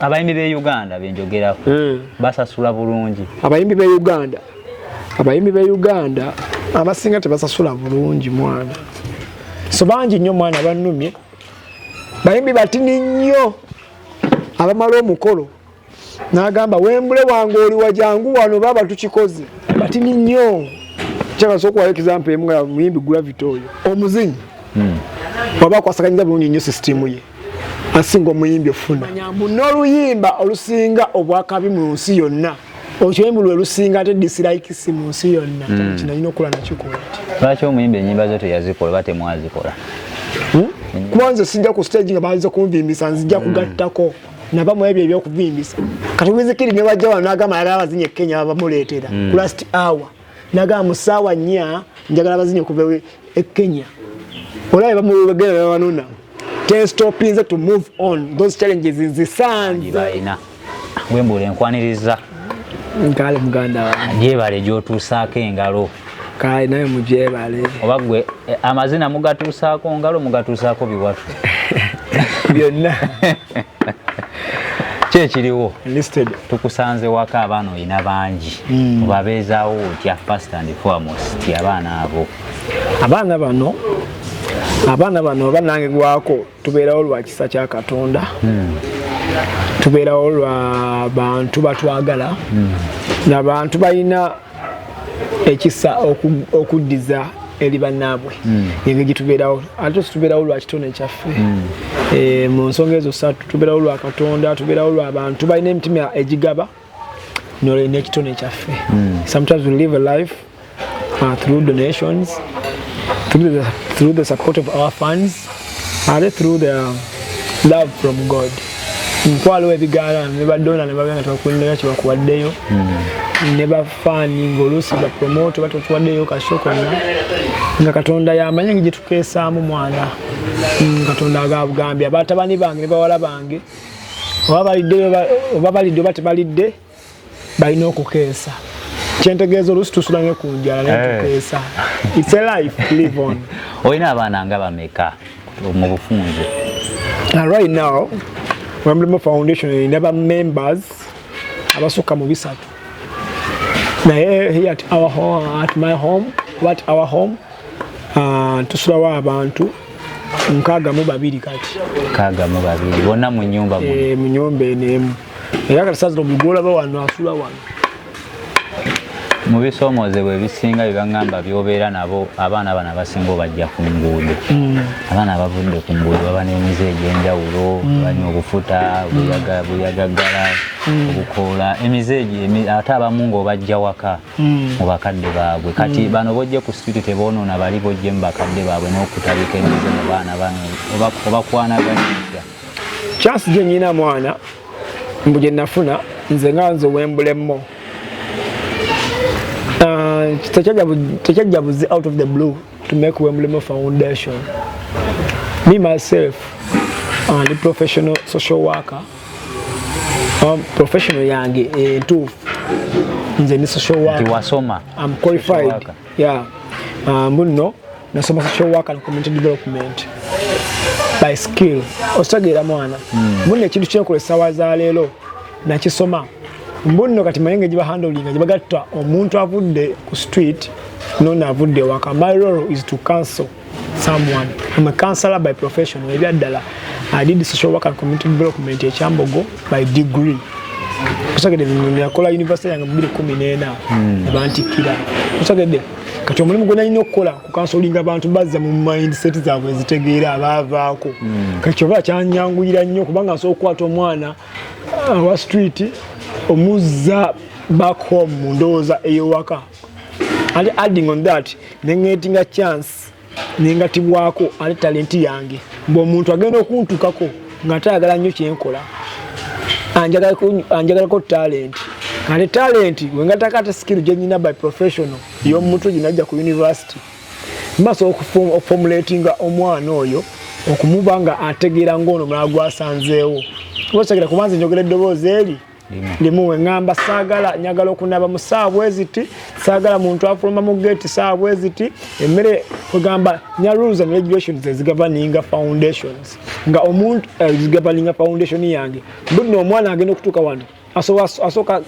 Abayimbi be Uganda benjogera basasula bulungi. Abayimbi be Uganda abasinga tebasasula bulungi mwana. So bangi nnyo mwana bannumye. Bayimbi batini nnyo. Abamala omukolo n'agamba Wembly wange oli wajangu wano baba tukikoze. Batini nnyo. Kyaka sokwa example emu ya muyimbi Gravity oyo. Omuzinyi. Baba kwasakanyira bulungi nnyo system ye. Asinga omuyimbi ofuna. N'oluyimba olusinga obwakabi mu nsi yonna. Oluyimba lusinga ate dislike si mu nsi yonna. Kino nnyo okula nakikola. Lwaki omuyimbi ennyimba zo teyazikola bate mwazikola? Kwanza sijja ku stage nga baaliza kunvimbisa nzijja kugattako. Nabamu ebyo ebyokuvimbisa. Kati wizikiri ne bajja wano n'agamba abazinye Kenya bamuleetera. Ku last hour. N'agamba mu ssaawa 4 njagala abazinye kuva e Kenya. Olaba bamulugera banona. Stopping to move on. Those challenges is the sun. Wembly nkwaniriza. Nkale muganda. Jebale gyotuusaako engalo. Kale naye mujebale. Oba gwe amazina mugatuusaako ngalo mugatuusaako biwatu. Byonna. Kyekiriwo. Listed. Tukusanze waka abaana oyina bangi. Obabeezaawo otya first and foremost abaana abo. Abaana bano banange gwako tubeerawo lwa kisa kya Katonda. Tubeerawo lwa bantu batwagala. N'abantu balina ekisa okuddiza eri bannaabwe. Engeri gye tubeerawo. Ate tubeerawo lwa kitone kyaffe. Mu nsonga ezo ssatu tubeerawo lwa Katonda, tubeerawo lwa abantu balina emitima egigaba n'ekitone kyaffe. Sometimes we live a life through donations. Through the support of our fans, and through the love from God. Nkwalo ebigala never dona never ganga twakulira kyo bakuwaddeyo. Never fan ngolusi ba promote bato tuwaddeyo kashoko nga Katonda yamanya ngije tukeesaamu mwana. Katonda agabugambye abatabani bange ne bawala bange. Obabalidde batabalidde balina okukeesa. Kyentegeeza olusi tusulange ku njala netukeesa. It's a life to live on. Oyina abaana nga bameka mu bufunze? Right now, Wembly Foundation erina members abasukka mu 3. Naye here at our home, tusulawo abantu 62 kati. 62 bonna mu nnyumba mu. Mu nnyumba eno. Era kati saazi omugola wano asula wano. Mu bisoomozebwa ebisinga bibangamba byobeera nabo abaana bano abasinga bajja ku nguudo. Abaana abavudde ku nguudo baba n'emize egy'enjawulo, banywa obufuta, buyagaggala, obukoola, emize egyo ate abamu ng'obajja waka mu bakadde baabwe. Kati bano bojje ku street teboonoona bali bojje mu bakadde baabwe n'okutabika emize mu baana bano obakwanaganyizza. Chance gye nnyina mwana mbu gye nafuna nze nga nze Wembly. Techajabuzi out of the blue to make Wembly Foundation. Me myself, the professional social worker, professional yangi too. Nze social worker. I'm qualified. Yeah. Muno nasoma social worker and community development by skill. Ostagira mwana. Muno ekintu kyenkolesa waza leero nakisoma. Mbuno kati mayenge jiba handling jibagatta omuntu avudde ku street nona avudde waka. My role is to counsel someone. I'm a counselor by profession. I did social work and community development at Chambogo by degree. Kusagede nakola university yange 2014 abantikira. Kusagede kati omulimu gwe nalina okukola ku counseling abantu bazza mu mindset zaabwe ezitegeera abaavaako. Kati kyoba kyanyanguyira nnyo kubanga nsobola okukwata omwana wa street omuzza back home mu ndowooza ey'ewaka. And adding on that, nengetinga chance nengatibwako ate talenti yange. Bw'omuntu agenda okuntukako nga tayagala nnyo kyenkola anjagalako talent. Kale talent wengatakata skill gye nnina by professional y'omuntu gye najja ku university. Mbaso okuformulatinga omwana oyo okumuba nga ategeera ng'ono mulala gwasanzeewo. Kubasagira kubanza njogera eddoboozi eri limu ngamba sagala nyagala okunaba mu saawa eziti sagala muntu afuluma mu gate saawa eziti emmere kugamba nya rules and regulations ezigoverninga foundations nga omuntu ezigoverninga foundation yange buno omwana agenda okutuuka wano asoka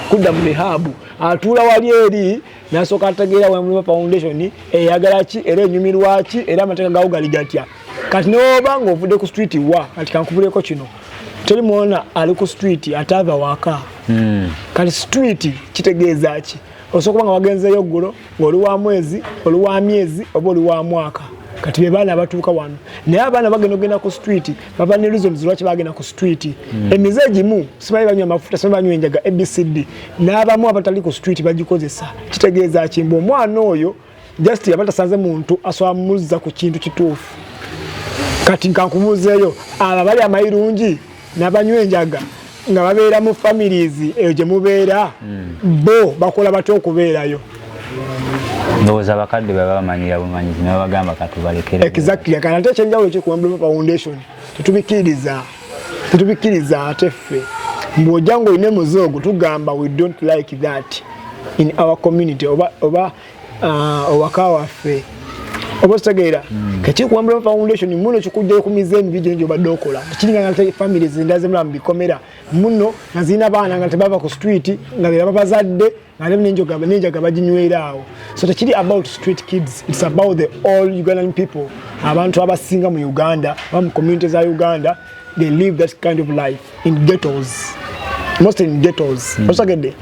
kudda mu rehab atula wali eri nasoka ategeera Wembly foundation eyagala ki era enyumirwa ki era amateeka gawo gali gatya kati noba ng'ovudde ku street wa kati kankubuleko kino teri muona ali ku street atava waka kati street kitegeeza ki osobola kuba nga wagenzeyo ggulo ng'oli wa mwezi oli wa myezi oba oli wa mwaka kati be baana abatuuka wano naye abaana bagenda ogenda ku street baba ne reasons lwaki bagenda ku street emize egimu simanyi banywa amafuta simanyi banywa enjaga ABCD n'abamu abatali ku street bagikozesa kitegeeza ki mbu omwana oyo just abatasanze muntu asobola muzza ku kintu kituufu kati nkankubuuzeeyo abo bali amayirungi n'abanywa enjaga nga babeera mu families eyo gye mubeera bo bakola batya okubeerayo ndowooza abakadde baba bamanyira bumanyizi ne bagamba katubalekere exactly kana ate ekyenjawulo ekyo ku Wembly foundation tetubikiriza ate ffe mbw'ojja ng'olina emuzoogo tugamba we don't like that in our community oba owaka waffe oba kitegeera kekiri ku Wembly foundation muno kikujjayo ku mize emibi gyo gy'obadde okola kiringa nga families endazimula mu bikomera muno nga zirina baana nga tebava ku street nga be baba bazadde nga n'enjaga baginyweraawo so tekiri about street kids it's about the all Ugandan people abantu abasinga mu Uganda oba mu community za Uganda they live that kind of life in ghettos mostly in ghettos osagedde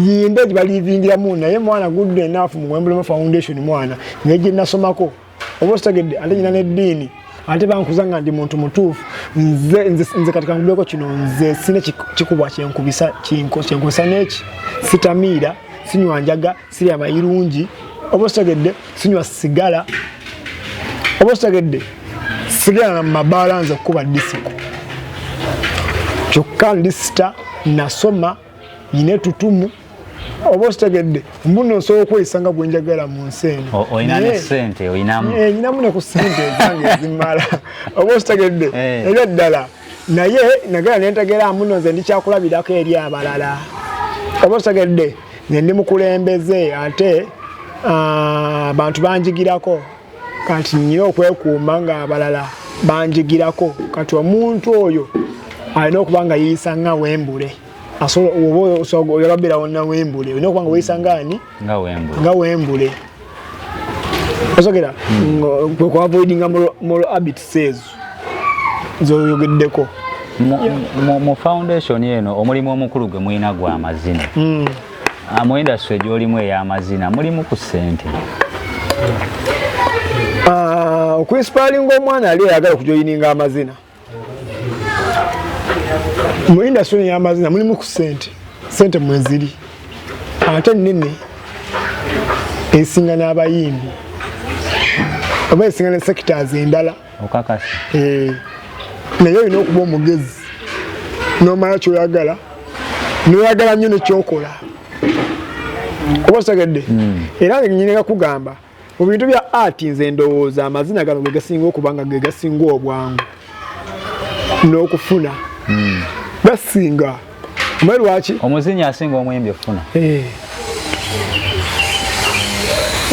yimbe balivingiramu naye mwana good enough mu Wembly foundation mwana ngeje nasomako oba osagedde ate nyina n'eddiini ate bankuzanga ndi muntu mutuufu nze katika nguleko kino nze sine kikubwa kyenkubisa n'eki sitamiira sinywa njaga sirya mayirungi oba osagedde sinywa sigala oba osagedde sigala na mabaala nze okuba disiko kyokka lisita nasoma nyine tutumu oba ostegedde mbuno osobola okweyisanga bwenjagala mu nsi eno oyina ne ssente nyinamu ne ku ssente ezange ezimala oba ostegedde ebyo ddala naye nagala nentegeera muno nze ndikyakulabirako eri abalala oba ostegedde nze ndi mukulembeze ate abantu banjigirako kati nyina okwekuuma nga abalala banjigirako kati omuntu oyo alina okuba nga yiyisa nga Wembly oyolabira wonna Wembly olina okuba nga weyisa ngaani nga Wembly osogera kwekuavoidinga moral habits ezo zoyogeddeko mu foundation eno omulimu omukulu gwe mulina gwa amazina mu industry gy'olimu ey'amazina mulimu ku ssente okwinspalinga omwana ali ayagala okujoyininga amazina mu industry y'amazina mulimu ku ssente mweziri ate nene esinga n'abayimbi oba esinga ne sectors endala okakasi naye olina okuba omugezi n'omala kyoyagala noyagala nnyo nekyokola oba osegedde era nga nyineka kugamba mu bintu bya art nze ndowooza amazina gano ge gasinga okuba nga ge gasinga obwangu n'okufuna gasinga omanyi lwaki omuzinyi asinga omuyimbi ofuna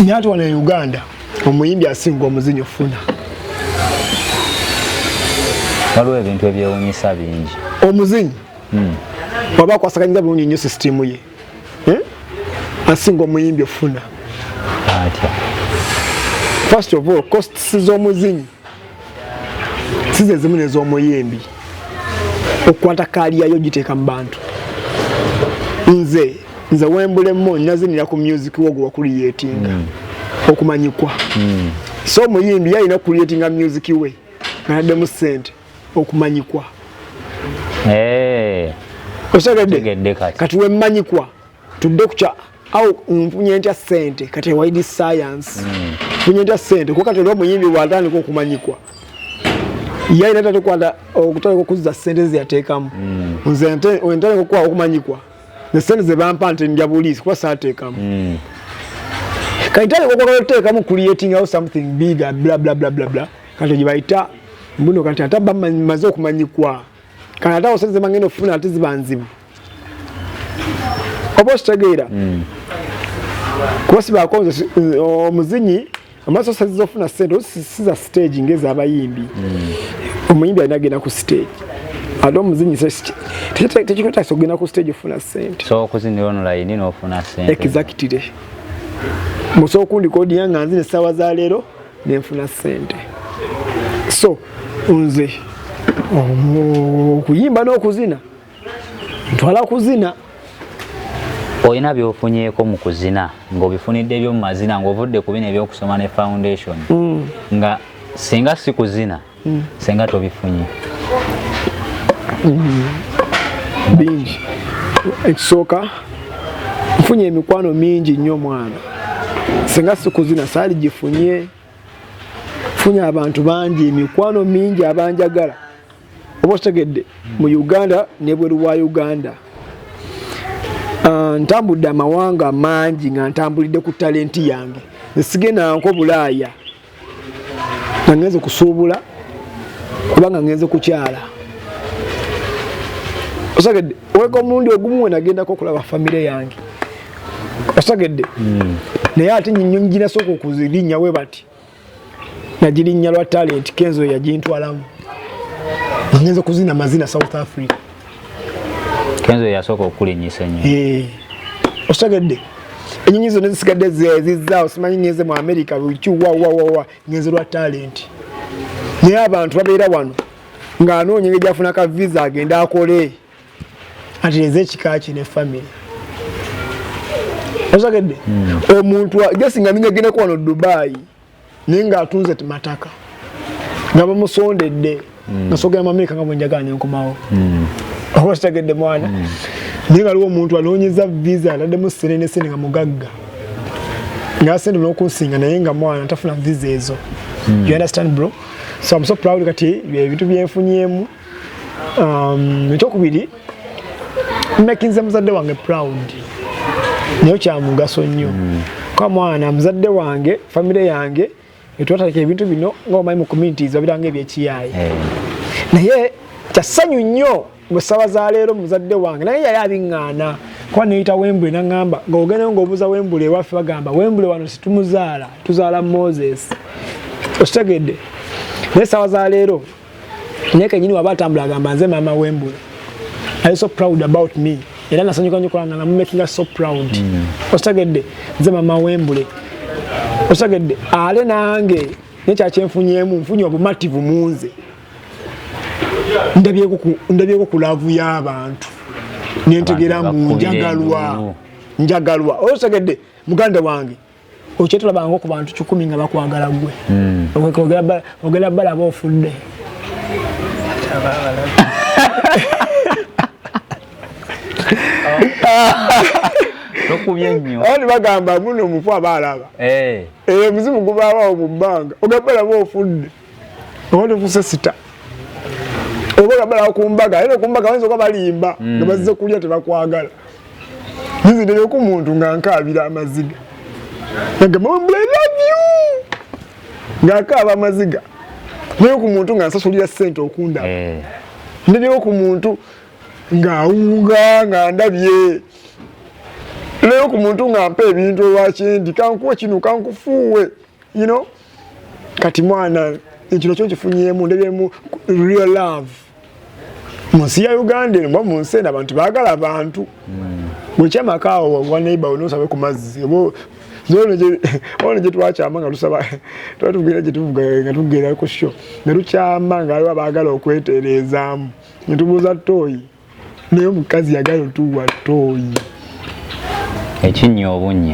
nyati wano e Uganda omuyimbi asinga omuzinyi ofuna waliwo ebintu ebyewunyisa bingi omuzinyi waba akwasaganyiza bulungi nnyo sisitimu ye asinga omuyimbi ofuna atya first of all costs z'omuzinyi size zimu nez'omuyimbi okukwata kaaliyayo giteeka mu bantu nze Wembly nazinira ku music wogwo wakuliyetinga okumanyikwa so omuyimbi yalina kuliyetinga music we nganaddemu ssente okumanyikwa osegedde kati wemmanyikwa tudde kukya awo nfunye ntya ssente kati waidi science nfunye ntya ssente kuba kati oli omuyimbi bw'atandika okumanyikwa yalina tatekwata okutandika okuzza ssente zeyateekamu nze entandika okukwaa okumanyikwa nesente ze bampa nti ndya buliisi kuba saateekamu kati ntandika okwagala oteekamu creatingawo something bigger bla bla bla bla bla kati gye bayita mbuno kati ate maze okumanyikwa kanata oseze mangeno ofuna ate zibanzibu oba okitegeera kuba sibakonze omuzinyi amaaso saziza ofuna ssente siza stage ngeza abayimbi omuyimbi alina agenda ku stage ate omuzinyi tekikwetagisa okugenda ku stage ofuna ssente so okuzinira online n'ofuna ssente exactly musobola okundikoodinga nga nzina essaawa za leero nenfuna ssente so nze okuyimba n'okuzina ntwala kuzina olina byofunyeeko mu kuzina ng'obifunidde ebyomu mazina ng'ovudde ku bino ebyokusoma ne foundation nga singa si kuzina singa tobifunye bingi ekisooka nfunye emikwano mingi nnyo mwana singa si kuzina saali gifunye funye abantu bangi emikwano mingi abanjagala oba okitegedde mu Uganda n'ebweru wa Uganda ntambudde amawanga mangi nga ntambulidde ku talenti yange nesigenda nko Bulaaya nga ngenze kusuubula oba nga ngenze kukyala osagedde weka omulundi ogumu we nagendako okulaba famire yange osagedde naye ate nnyo nginasooka okuzirinnya we bati nagirinnya lwa talenti Kenzo yagintwalamu ngenze kuzina mazina South Africa Kenzo yasooka okulinnyisa nnyo osagedde enyinyi zonna zisigadde zizaawo simanyi ngenze mu America wa ngenze lwa talenti naye abantu babeera wano ng'anoonya engeri gy'afuna ka visa agenda akole atereze ekika kye ne family osagedde omuntu jasinga ninga agendako wano Dubai naye ng'atunze mataka nga bamusondedde nasogera mu America nga bwenjagala nenkomawo osagedde mwana naye nga aliwo omuntu anoonyeza visa ataddemu sene nga mugagga nga sente n'okunsinga naye nga mwana tafuna visa ezo you understand bro so I'm so proud kati ebintu byenfunyemu ekyokubiri makinze muzadde wange proud naye kya mugaso nnyo kwa mwana muzadde wange famire yange etwatalika ebintu bino ng'omanyi mu communities babiranga ebyekiyaayi naye kyasanyu nnyo mu ssaawa za leero muzadde wange naye yali abiŋŋaana kuba neyita Wembly naŋŋamba ng'ogendayo ng'obuuza Wembly ewaffe bagamba Wembly wano situmuzaala tuzaala Moses okitegedde naye essaawa za leero naye kenyini waba atambula agamba nze maama Wembly are you so proud about me era nasanyuka nnyo kulanga namu making us so proud okitegedde nze maama Wembly okitegedde ale nange naye kyakyenfunyemu nfunye obumativu munze ndabyeko ku laavu y'abantu nentegera mu njagalwa okitegedde muganda wange okyetulabanga ku bantu 100 nga bakwagala gwe ogera balaba ofudde tokubye nnyo awo bagamba muno omufu abalaba omuzimu gubaawo mu bbanga ogera balaba ofudde oba tofuse sita oba ogabalawo ku mbaga era okumbaga bayinza okuba balimba nga bazze kulya tebakwagala nzizireyo ku muntu nga nkaabira amaziga nagamba Wembly I love you ng'akaaba amaziga naye ku muntu nga nsasulira ssente okundaba ndabyeyo ku muntu ng'awunga nga ndabye naye ku muntu nga mpa ebintu olwakyendi kankuwe kino kankufuuwe you know kati mwana ekino kyo kifunyemu ndabyemu real love mu nsi ya Uganda eno mu nsi eno abantu baagala abantu bwekyamakawo wa neighbor nosabe ku mazzi ono gye twakyama nga tusaba twatugenda gye tuvuga nga tugenda ku show ne tukyama nga aliwo abaagala okwetereezaamu ne tubuuza ttooyi naye omukazi yagala otuwa ttooyi ekinnya obunnya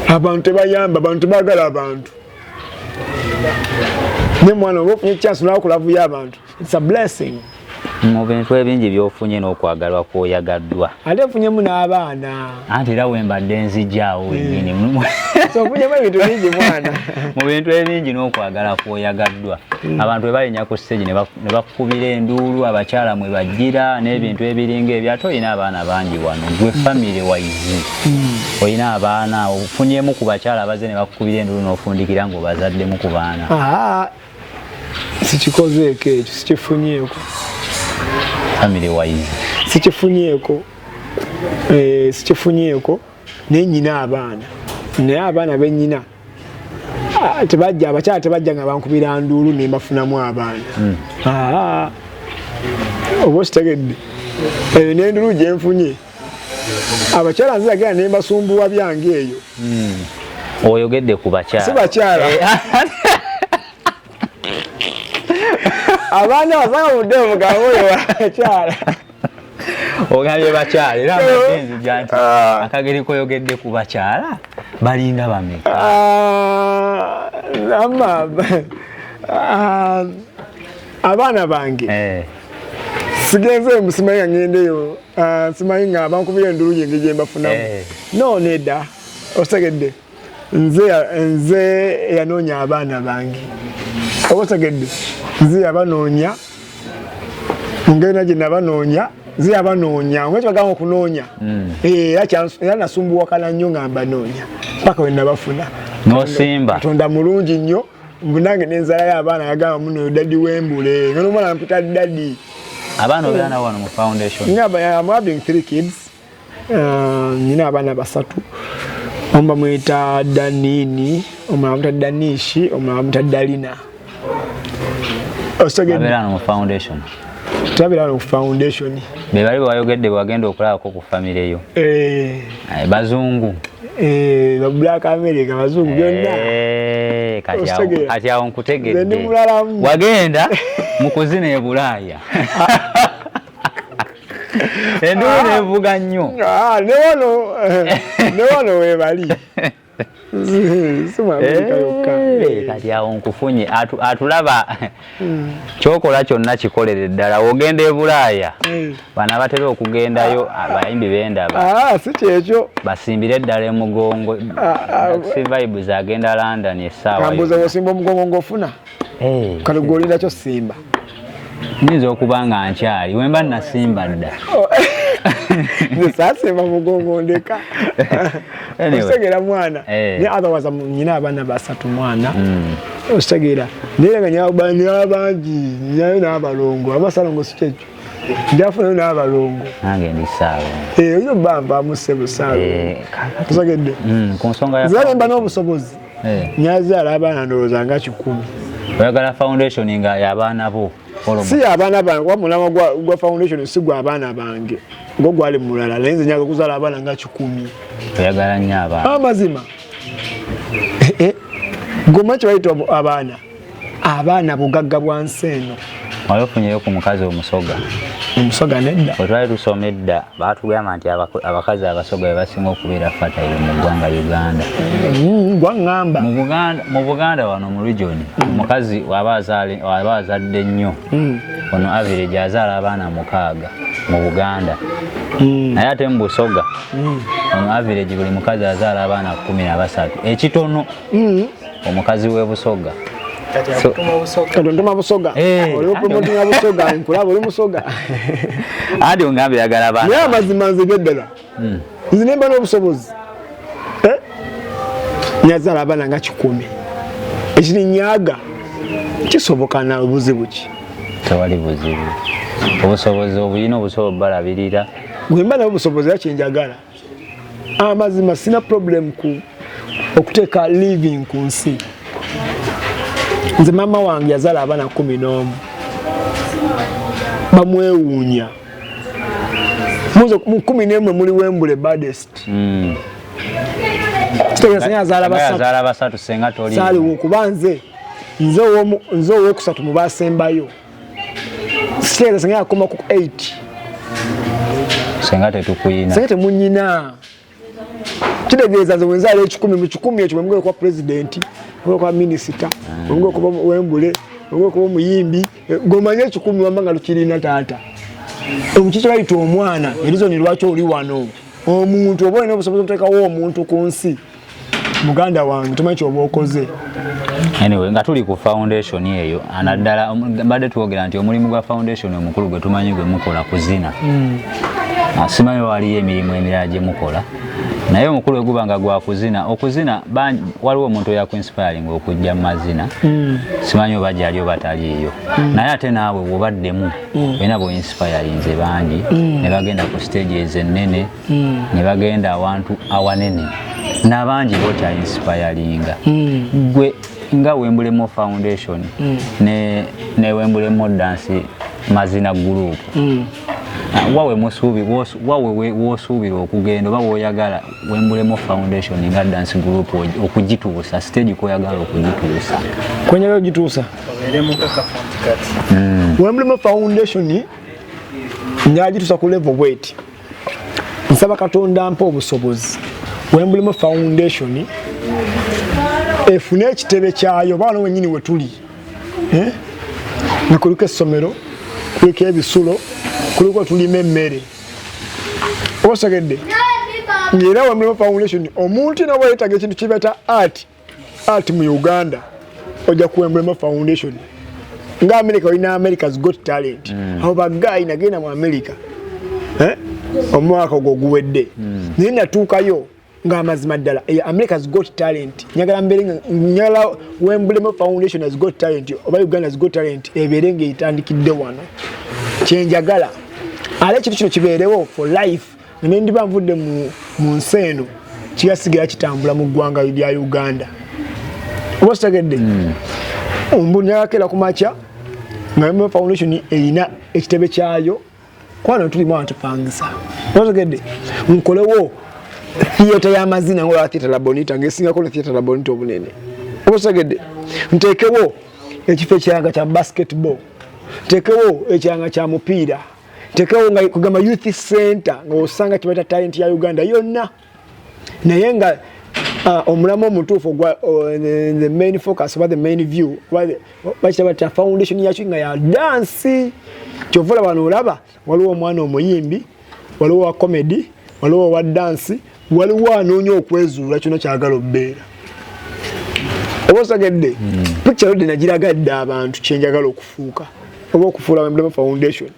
abantu tebayamba abantu tebaagala abantu ne mwana oba ofunye chance n'okulavuya abantu it's a blessing mu bintu ebingi byofunye n'okwagalwa kw'oyagaddwa ate nfunyemu n'abaana anti era wembadde nzijjaawo wennyini so nfunyemu ebintu bingi mwana mu bintu ebingi n'okwagala kw'oyagaddwa abantu bwe balinnya ku stage ne bakukubira enduulu abakyala mwe bajjira n'ebintu ebiringa ebyo ate olina abaana bangi wano gwe family wise olina abaana ofunyemu ku bakyala abazze ne bakukubira enduulu n'ofundikira ng'obazaddemu ku baana sikikozeko ekyo sikifunyeeko family wise sikifunyeeko naye nyina abaana naye abaana benyina tebajja abakyala tebajja nga bankubira nduulu ne mbafunamu abaana oba okitegedde eyo n'enduulu gye nfunye abakyala nziragera ne mbasumbuwa byange eyo oyogedde ku bakyala si bakyala abaana basanga budde omugabo oyo wabakyala ogambye bakyala era amagenzi janti akageri koyogedde ku bakyala balinga bameka abaana bange sigenze musimanyi nga ngendeyo simanyi nga bankubira endulu yenge gye mbafunamu no nedda osegedde nze yanoonya abaana bange oba osegedde nze yabanoonya mungeri nagye nabanoonya nze yabanoonya ngwekyo bagamba okunoonya era nasumbuwakana nnyo nga mbanoonya paka we nabafuna nosimba katonda mulungi nnyo mbunange nenzalayo abaana yagamba muno dadi Wembly nga nomwana mpita dadi abaana obeera nawo wano mu foundation I'm having 3 kids nina abaana basatu omba mwita Danini omulala mwita Danishi omulala mwita Dalina abeera mu foundation tabira no foundation be bali bayogedde bagenda okulako ku family eyo bazungu ba Black America bazungu byonna kati awo nkutegedde wagenda mu kuzina e Bulaaya endulu nevuga nnyo ne wano we bali kati awo nkufunye atulaba kyokola kyonna kikolere ddala ogenda e Bulaaya bana batera okugendayo abayimbi bendaba si kyekyo basimbire eddala emugongo vibes agenda London essaawa kambuza osimba omugongo ng'ofuna kale gw'olinda kyo simba nyinza okuba nga nkyali wemba nasimba dda sasimba mugongo ndeka okitegera mwana naye otherwise nyina abaana basatu mwana okitegera naye nga nyina bangi nyayo n'abalongo abasalongo si kyekyo njafunayo n'abalongo nange ndi saawa oyina bambamu ssebusaawa otegedde zale mba n'obusobozi nyazaala abaana ndowooza nga 100 oyagala foundation nga y'abaana bo si abaana bange kuba mulama gwa foundation si gwa abaana bange ngo gwali mulala naye nze nyaga kuzaala abaana nga 10 oyagala nnyo abaana amazima goma kye bayita abaana bugagga bwa nsi eno wali ofunyeyo ku mukazi omusoga nedda wetwali tusoma edda baatugamba nti abakazi abasoga be basinga okubeera fatayiro mu ggwanga Uganda gwaŋŋamba mu Buganda wano mu region omukazi waba azadde nnyo ono average azaala abaana 6 mu Buganda naye ate mu Busoga ono average buli mukazi azaala abaana 13 ekitono omukazi w'e Busoga Katondoma Busoga oli promoting Busoga nkulaba oli Musoga adi ongambe yagala abaana naye amazima nze geddala nze nemba n'obusobozi nyazaala abaana nga 10 ekiri nyaga kisoboka na obuzibu ki tewali buzibu obusobozi obulina obusobozi balabirira gwemba n'obusobozi yakyenjagala amazima sina problem ku okuteeka living ku nsi nze mama wange yazaala abaana 11 bamwewuunya mu 11 muli Wembly baddest yazaala basatu senga toli saaliwo kuba nze ow'okusatu mu baasembayo siteera senga yakoma ku 8 senga tetukuyina senga temunyina kitegeeza nze wenzaala 10 mu 10 ekyo bwe mugenda kuba pulezidenti kwa minisita ngo kuba Wembly ngo kuba muyimbi gomanye 10 wamba nga lukirina taata omukicho bayita omwana erizo ni lwaki oli wano omuntu oba ino obusobozi okuteekawo omuntu ku nsi muganda wange tumanyi kyoba okoze anyway nga tuli ku foundation eyo anaddala mbadde twogera nti omulimu gwa foundation omukulu gwe tumanyi gwe mukola kuzina simanyi waliyo emirimu emirala gye mukola naye omukulu egubanga gwa kuzina okuzina waliwo omuntu yakuinspiring okujja mu mazina simanyi oba gyali oba taliiyo naye ate naawe wobaddemu olina boinspirinze bangi ne bagenda ku stages ennene ne bagenda awantu awanene n'abangi bokya inspiringa gwe nga Wembly Foundation ne Wembly Dance mazina group wawe wosuubira okugenda oba woyagala Wembly Foundation nga dance group okugituusa stage koyagala okugituusa kwenyala ogituusa Wembly Foundation njagituusa ku level bweti nsaba Katonda mpa obusobozi Wembly Foundation efune ekitebe kyayo baana wenyini wetuli nakuliko essomero kuliko ebisulo kuliko tulima emmere osagedde ngera Wembly Foundation omuntu nawe yetaga ekintu kibeta art mu Uganda ojja ku Wembly Foundation nga America olina America's Got Talent abo bagayi nagenda mu America omwaka ogwo guwedde naye natuukayo nga mazima ddala America's Got Talent nyagala Wembly Foundation has got talent oba Uganda's got talent ebeere ng'etandikidde wano kyenjagala ale ekintu kino kibeerewo for life ne ndiba nvudde mu nsi eno kiyasigira kitambula mu ggwanga lya Uganda oba kitegedde nyagala ku makya nga Wembly Foundation erina ekitebe kyayo kwana tulimu atupangisa oba kitegedde nkolewo theater y'amazina ngola theater la bonita ngesinga ko theater la bonita obunene obusagedde ntekewo ekifo kyanga kya basketball ntekewo ekyanga kya mupiira ntekewo nga kugamba youth center ng'osanga kibata talent ya Uganda yonna naye nga omulamu omutuufu the main focus about the main view bakita foundation yakyo nga ya dance kyovula bano olaba waliwo omwana omuyimbi waliwo wa comedy waliwo wa dance waliwo anoonya okwezuula kino kyagala obbeera obosagedde picture yodde nagiragadde abantu kyenjagala okufuuka oba okufuula Wembly Foundation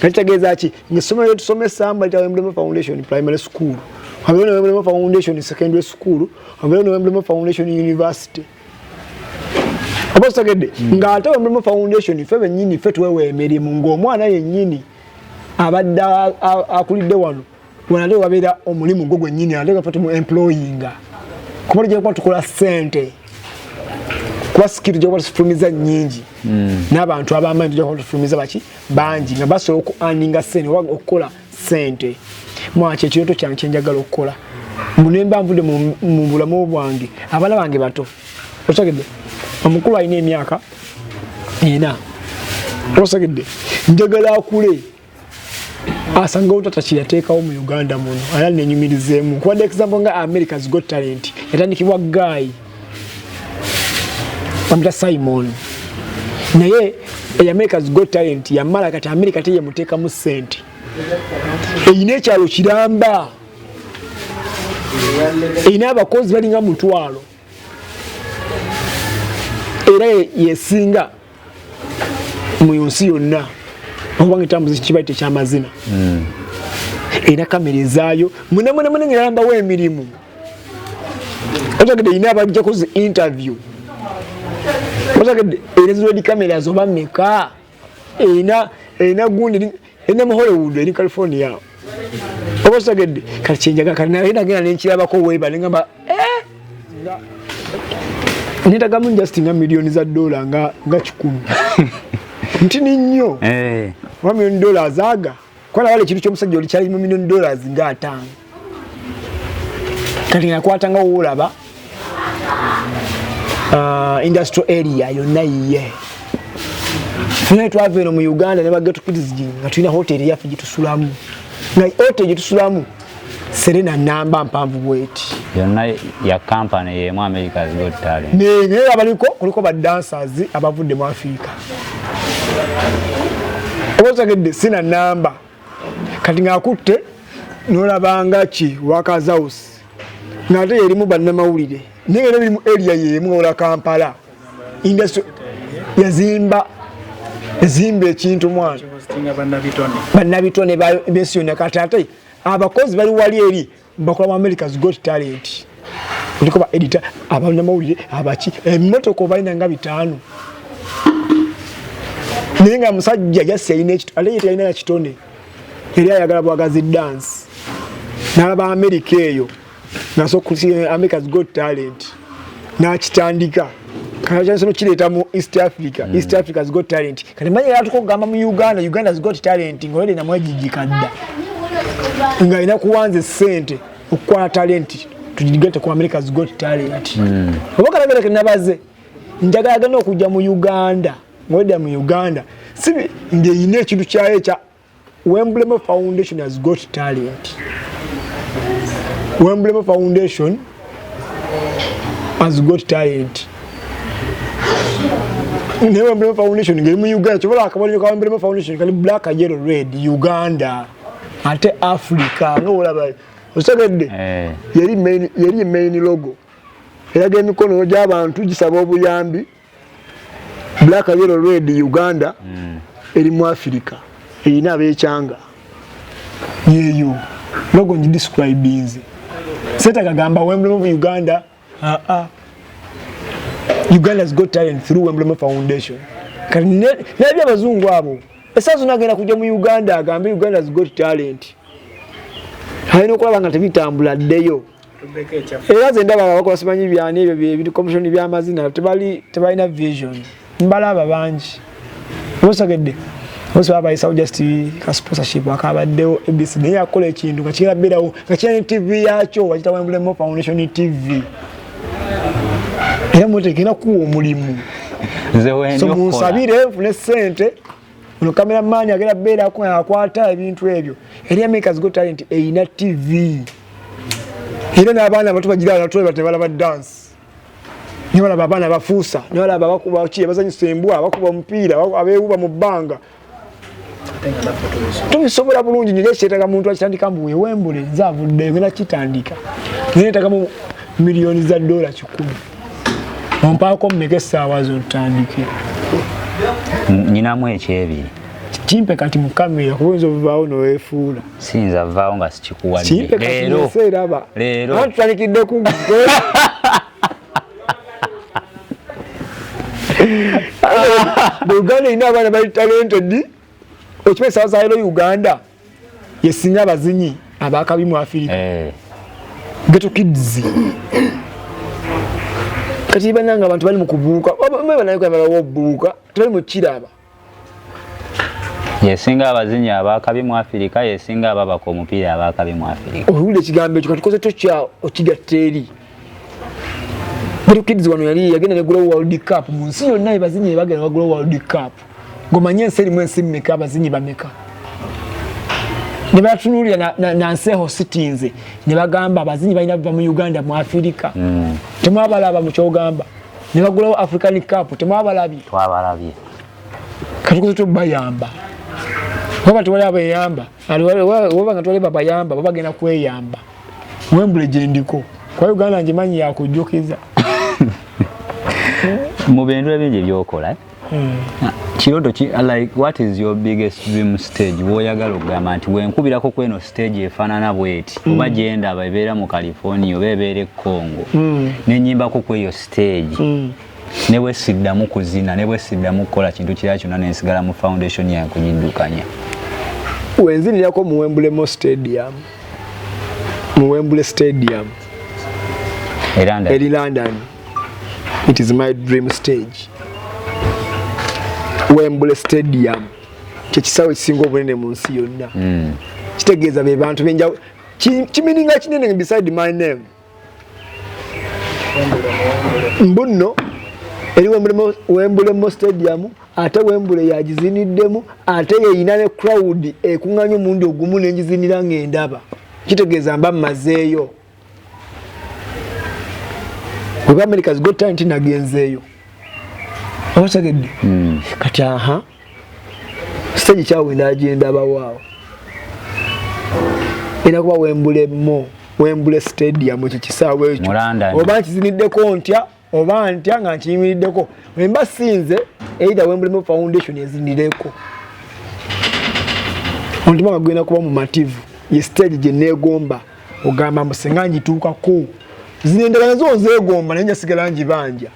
kati kitegeeza ki ng'essomero tusomesa mbali ta Wembly Foundation primary school wabeewo ne Wembly Foundation secondary school wabeewo ne Wembly Foundation university obosagedde ng'ate Wembly Foundation ffe bennyini ffe tuweewa emirimu ng'omwana yennyini abadde akulidde wano wanale wabeera omulimu gwo gwennyini ate gafate mu employinga kuba tujja kuba tukola ssente kuba skill tujja kuba tufulumiza nnyingi n'abantu abamanyi tujja kuba tufulumiza baki bangi nga basobola okuaninga ssente oba okukola ssente mwaki ekirooto kyange kyenjagala okukola munemba nvudde mu bulamu bwange abaana bange bato osagedde omukulu alina emyaka 4 osagedde njagala akule asanga utata kiyateekawo mu Uganda muno ala nenyumirizeemu kuba example nga America's Got Talent yatandikibwa guy bamita Simon naye America's Got Talent yamala kati America teye muteekamu ssente eyina ekyalo kiramba eyina abakozi balinga mutwalo era yesinga mu nsi yonna obanga tambuzi kibaite kyamazina ina kamera ezaayo muna ngiramba w'emirimu otagede ina abajja kuzi interview otagede erezo di kamera zoba meka ina gundi ina mu Hollywood eri California obosagede kachenjaga kana ina gena nenkirabako weba ngamba nitagamu just nga milioni za dola nga 10 ntini nnyo $1 million aga kola wale kintu ky'omusajja oli kyali $1 million nga 5 kati nakwata nga olaba industrial area yonna yiye funa twava eno mu Uganda ne bageto kids nga tulina hotel yaffe gitusulamu nga hotel gitusulamu Serena namba mpanvu bweti yonna ya company ye mu America's Got Talent ne abaliko kuliko ba dancers abavudde mu Africa obosagedde sina namba kati ngakutte nolabanga ki wakaza house ngate erimu bannamawulire nengere biri mu area yemu ola Kampala industry yazimba ekintu mwana castinga bannabitone bensiyona katate abakozi bali wali eri bakola mu America's Got Talent ndiko ba editor abanamawulire abachi emmotoka balina nga bitano ninga musajja yase ine alina kitone eri ayagala bwagazi dance n'aba America eyo naso kusi America's Got Talent na kitandika kana sono kileta mu East Africa East Africa's Got Talent kati manye yatuko gamba mu Uganda's Got Talent ngolede na mwejijikadda nga ina kuwanze sente okukwala talent tujigete ku America's Got Talent obakala bere kinabaze njagala gano okujja mu Uganda ngolede mu Uganda sibi nge ine ekintu kyaye kya Wembly Foundation has got talent. Wembly Foundation has got talent. The Wembly Foundation nge Uganda chobola akabonye ka Wembly Foundation kali black yellow red Uganda ate Africa no olaba osagedde yeri main logo eraga emikono gy'abantu gisaba obuyambi black yellow red Uganda eri mu Africa ina bekyanga yeyo logo nji describe inze seta kagamba Wembly of Uganda Uganda's got talent through Wembly Foundation kali nebya bazungu abo esazo nagenda kujja mu Uganda agambe Uganda's got talent hayino kulaba nga tebitambula ddeyo eraze ndaba bakola simanyi byani ebyo ebintu commission by'amazina tebalina vision mbalaba banji osagedde Oso abayisa just ka sponsorship akabaddeo ABC ne yakola ekintu kachira berawo kachira TV yacho wachita Wembly Foundation TV era mutekina ku omulimu nze wenyo so musabire fune sente uno cameraman agera bera ko akwata ebintu ebyo eri America's Got Talent eina TV era n'abaana bato bagira natwe batebala ba dance nibala babana bafuusa nibala babakuba kiye bazanyi sembwa abakuba omupiira abewuba mu bbanga tubisobola bulungi nyo kyetaaga muntu akitandika mbuwe Wembly nzavudde ngena kitandika netaga mu milioni za dola 10 ompaako mmeke essaawa zotandike nyinamu ekyebiri kimpe kati mu kamera kubonza ovaawo noweefuula siyinza vaawo nga sikikuwadde kimpe kati neseeraba leero tutandikidde ku Uganda ina abaana bali talented okipesa zaayiro Uganda yesinga abazinyi abakabi mu Africa Ghetto Kids kati bananga abantu bali mu kubuuka bana yuko baba buuka tuli mu kiraba yesinga abazinyi abakabi mu Africa yesinga ababako omupiira abakabi mu Africa ohule kigambo ekyo kati koze tocha okigatteri Ghetto Kids wano yali yagenda ne Global World Cup mu nsi yonna abazinyi bagenda wa Global World Cup ngomanye enseri mwensi mmeka abazinyi bameka ne batunulira na nseho sitinze ne bagamba abazinyi balina bava mu Uganda mu Africa temwabalaba mu kyogamba ne bagulawo African Cup temwabalabye twabalabye katukuzo tubayamba waba tuwali abayamba waba nga tuwali babayamba waba genda kweyamba Wembly gyendiko kwa Uganda njimanyi yakujjukiza mu bintu ebingi byokola Kiroto like what is your biggest dream stage woyagala okugamba nti wenkubirako kweno stage efaanana bweti oba gyenda ababeera mu California oba ebeera e Congo nenyimbako kweyo stage ne wesiddamu kuzina ne wesiddamu kukola kintu kirala kyonna nensigala mu foundation yankugiddukanya wenzinirako mu Wembly Stadium mu Wembly Stadium London it is my dream stage Wembly Stadium kyekisawe kisinga obunene mu nsi yonna kitegeeza be bantu benja kimininga kinene beside my name mbuno eri Wembly Stadium ate Wembly yagiziniddemu ate yeyina ne crowd ekunganya omundi ogumu nengizinira ng'endaba kitegeeza mba mmazeeyo kuba America's Got Talent nagenzeeyo osagedde kati stage kyawe n'agenda bawaawo era kuba Wembly Stadium ekyo kisaawe ekyo oba nkiziniddeko ntya oba ntya nga nkiyimiriddeko wemba sinze either Wembly Foundation ezinireko omutima gwena kuba mu mativu ye stage gye neegomba ogamba musenga ngituukako zino endala nazo nzeegomba naye njasigala ngibanja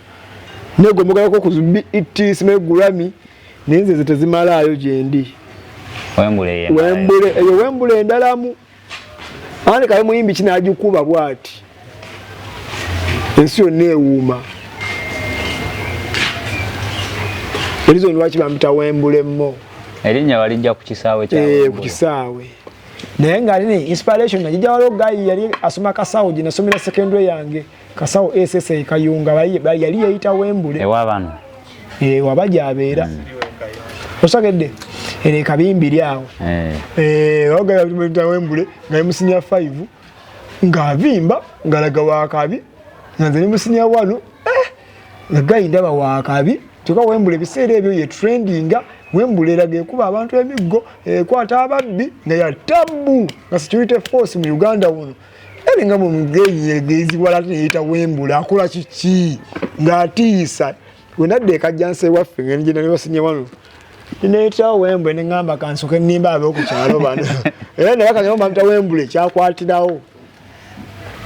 neegombogalako ku BET simanyi Grammy naye nze ze tezimalaayo gye ndi Wembly endalamu ane kale muyimbi kinagikuba bwati ensi yonna ewuuma erizo lwaki bamita Wembly mo erinnya walijja ku kisaawe kya ku kisaawe naye ng'alina inspiration najija waliwo gayi yali asoma kasawo gye nasomera secondary yange kasawo SSA Kayunga yali yayita Wembly ewabano wabajja abeera osagedde ere kabimbiri awo oga yayita Wembly nga musinya 5 ng'avimba ngalaga wakabi nze ni musinya 1 gayi ndaba wakabi tuka Wembly biseera ebyo ye trendinga Wembly erage kuba abantu emiggo kwata ababbi nga ya tabu nga security force mu Uganda wono elinga mu mugezi wala yita Wembly akola kiki ngatiisa wenadde kajjanse waffe ngene jina nibasinye wano inaita Wembly ne ngamba kansoke nimba abe okukyalo bano era ne bakanyoma mta Wembly kyakwatirawo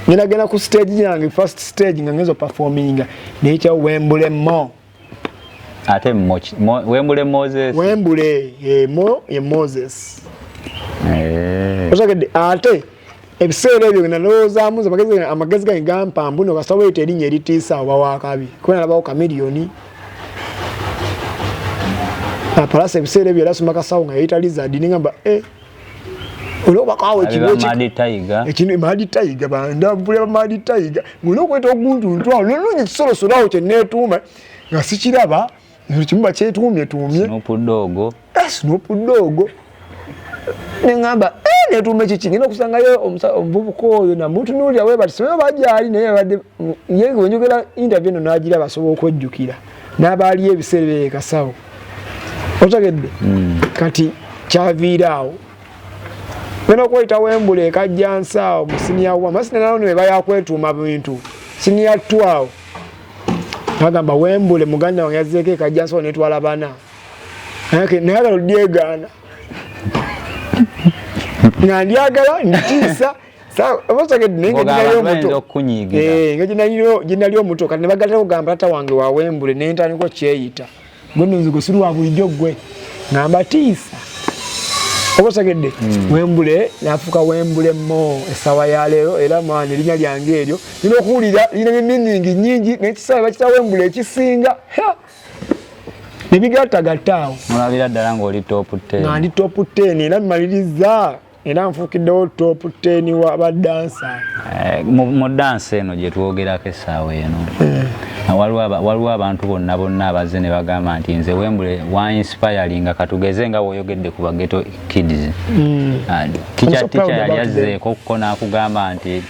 nina gena ku stage yange first stage nga ngezo performinga neita Wembly mo ate Wembly Moses mo ye Moses osagede ate ebiseera ebyo nalowooza muze amagezi gange gampambu no kasawo ite erinnya eritiisa oba wakabi kubera nabawo kamiliyoni apalasa ebiseera ebyo erasoma kasawo nga yayita Lizard ningamba olwoba kawe ekino Madi Tiger bandambula Madi Tiger nguno kweta oguntu ntwalo nonye kisolosolawo kye neetuuma nga sikiraba Nchimba chetumye Snoop Dogg nengamba netume chichi ngino kusangayo omuvubuko oyo na muntu nuli awe batisoyo bajali naye badde yenge wenyogera interview no nagira basobola okujjukira n'abali ebiseera kasawo otagedde kati chaviraawo beno kwita Wembly kajjansa musinia wa masina nawo ne bayakwetuma bintu sinia 12 agamba Wembly muganda wange yazeke kajjanso netwala bana naye odiegana nandyagala nditiisa ginalyo omuto kati nebagatako gamba tata wange wa Wembly nentandiko kyeyita gononzigo siri wa bulijjo gwe ngamba tiisa obosagedde Wembly nafuka Wembly mo esawa ya leero era mwana erinnya lyange eryo lino okuwulira lina eminingi nyingi n'ekisaawe bakita Wembly ekisinga nebigattagattaawo mulabira ddala ng'oli top 10 nga ndi top 10 era mmaliriza era nfuukiddewo top 10 wa badansa mu dansi eno gye twogerako essaawa eno waliwo abantu bonna abazze ne bagamba nti nze Wembly wa inspiringa katugeze nga woyogedde ku bageto kids tica yali azzeeko ko n'akugamba nti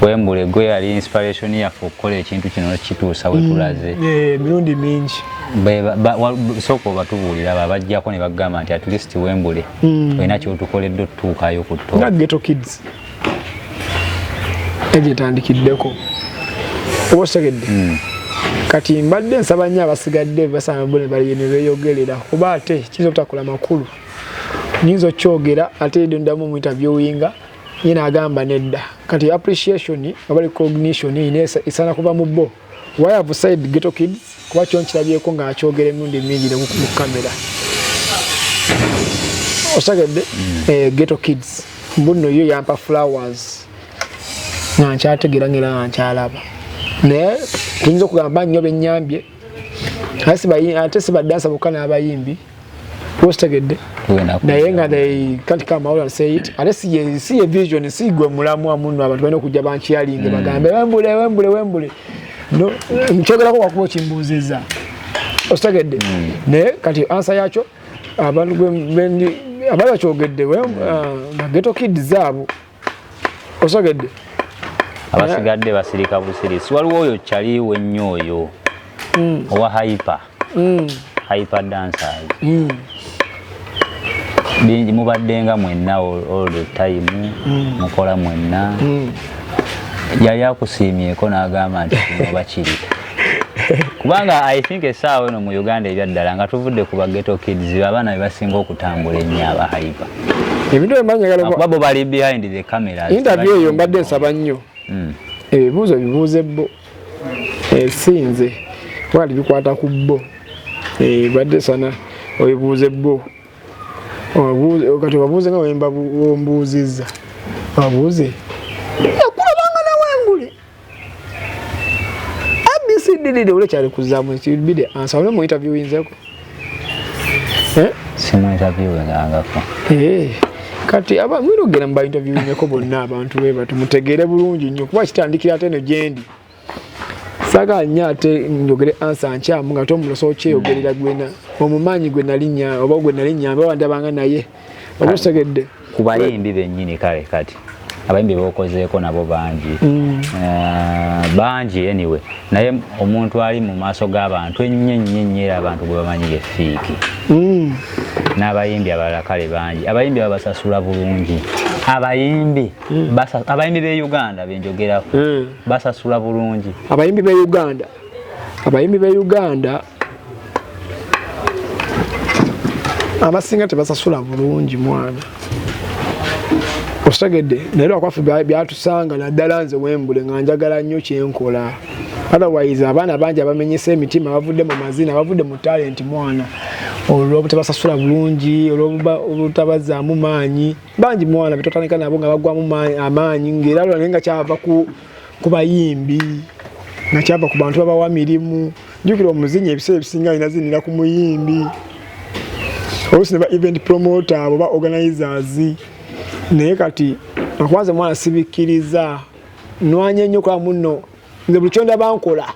Wembly gwe yali inspiration yaffe okukola ekintu kino kituusa we tulaze mirundi mingi soko batubuulira babajjako ne bagamba nti at least Wembly olina kyotukoledde otutuukayo ku tto nga geto kids egyetandikiddeko obosegedde kati mbadde nsaba nnyo abasigadde basambule bali ne beeyogerera kuba ate kiyinza obutakola makulu nyinza okyogera ate edondamu mu interviewinga yena agamba nedda kati appreciation oba recognition isana kuba mu bo why have said geto kids kuba kyo nkirabyeko nga akyogera emirundi mingi mu kamera osagedde geto kids mbuno yo yampa flowers nga nkyategeera ngera nga nkyalaba naye tuyinza okugamba nnyo bennyambye ate sibadansa bokka n'abayimbi osagedde naye nga they can't come out and say it ate si ye vision si gwe mulamu amuno abantu balina okujja bankyalinge bagambe Wembly no nkyogerako wakuba okimbuuziza osagedde naye kati ansa yakyo abantu abakyogedde geto kids abo osagedde abasigadde basirika busirisi waliwo oyo kyaliwo ennyo oyo owa hyper dancers bingi mubaddenga mwenna all the time mukola mwenna yali akusiimyeko n'agamba nti kino bakirika kubanga I think essaawa eno mu Uganda ebyaddala nga tuvudde ku ghetto kids abaana basinga okutambula ennyo abahayipa ebintu emanyagala babo bali behind the cameras interview eyo mbadde nsaba nnyo ebibuuzo bibuuze bo sinze wali bikwata ku bo badde sana obibuuze bo kati wabuuze nga wemba wombuuzizza wabuuze yakulabanga na Wembly ABCDD ule kyali kuzaamu ekibide ansawule mu interview yinzeko simu interview ngangako kati mwino gera mba interview yinzeko bonna abantu beba tumutegeere bulungi nnyo kuba kitandikira ate eno gyendi saga nyate njogere ansa nkyamu nga tomuloso kyeyogerera gwena omumanyi gwe nalinya oba gwe nalinya abandi abanga naye obusegedde ku bayimbi bennyini kale kati abayimbi bokozeeko nabo bangi bangi anyway naye omuntu ali mu maaso g'abantu ennyo abantu gwe bamanyi fiiki n'abayimbi abalala kale bangi abayimbi babasasula bulungi abayimbi b'e Uganda benjogerako basasula bulungi abayimbi b'e Uganda abasinga tebasasula bulungi mwana osagedde naye lwakwafe byatusanga naddala nze Wembly nga njagala nnyo kyenkola otherwise abaana bangi abamenyesa emitima bavudde mu mazina bavudde mu talent mwana olw'obutabasasula bulungi olw'obutabazaamu maanyi bangi mwana betotandika nabo nga bagwamu amaanyi ng'era lwa nga kyava ku bayimbi nga kyava ku bantu babawa mirimu jjukira omuzinyi ebiseera ebisinga alina zinira ku muyimbi oluusi ne ba event promoter abo ba organizers naye kati akwaza mwana sibikkiriza nwanye nnyo kwa munno nze buli kyonda bankola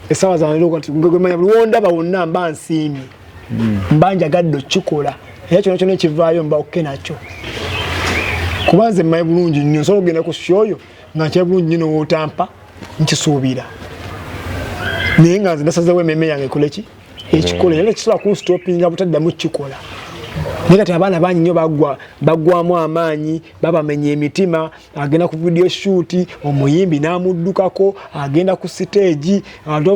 essaawa zange kati gwemanya buli wondaba wonna mba nsiimye mba njagadde okikola era kyona kyona ekivaayo mba okke nakyo kuba nze mmaye bulungi nnyo nsobola okugenda ku shoyo nga nkyaye bulungi nnyo n'otampa nkisuubira naye nga nze nasazeewo emmeeme yange ekoleki ekikola era kisobola kunstopinga butaddamu kukikola naye kati abaana bangi nnyo baggwamu amaanyi babamenya emitima agenda ku video shoot omuyimbi n'amuddukako agenda ku stage abantu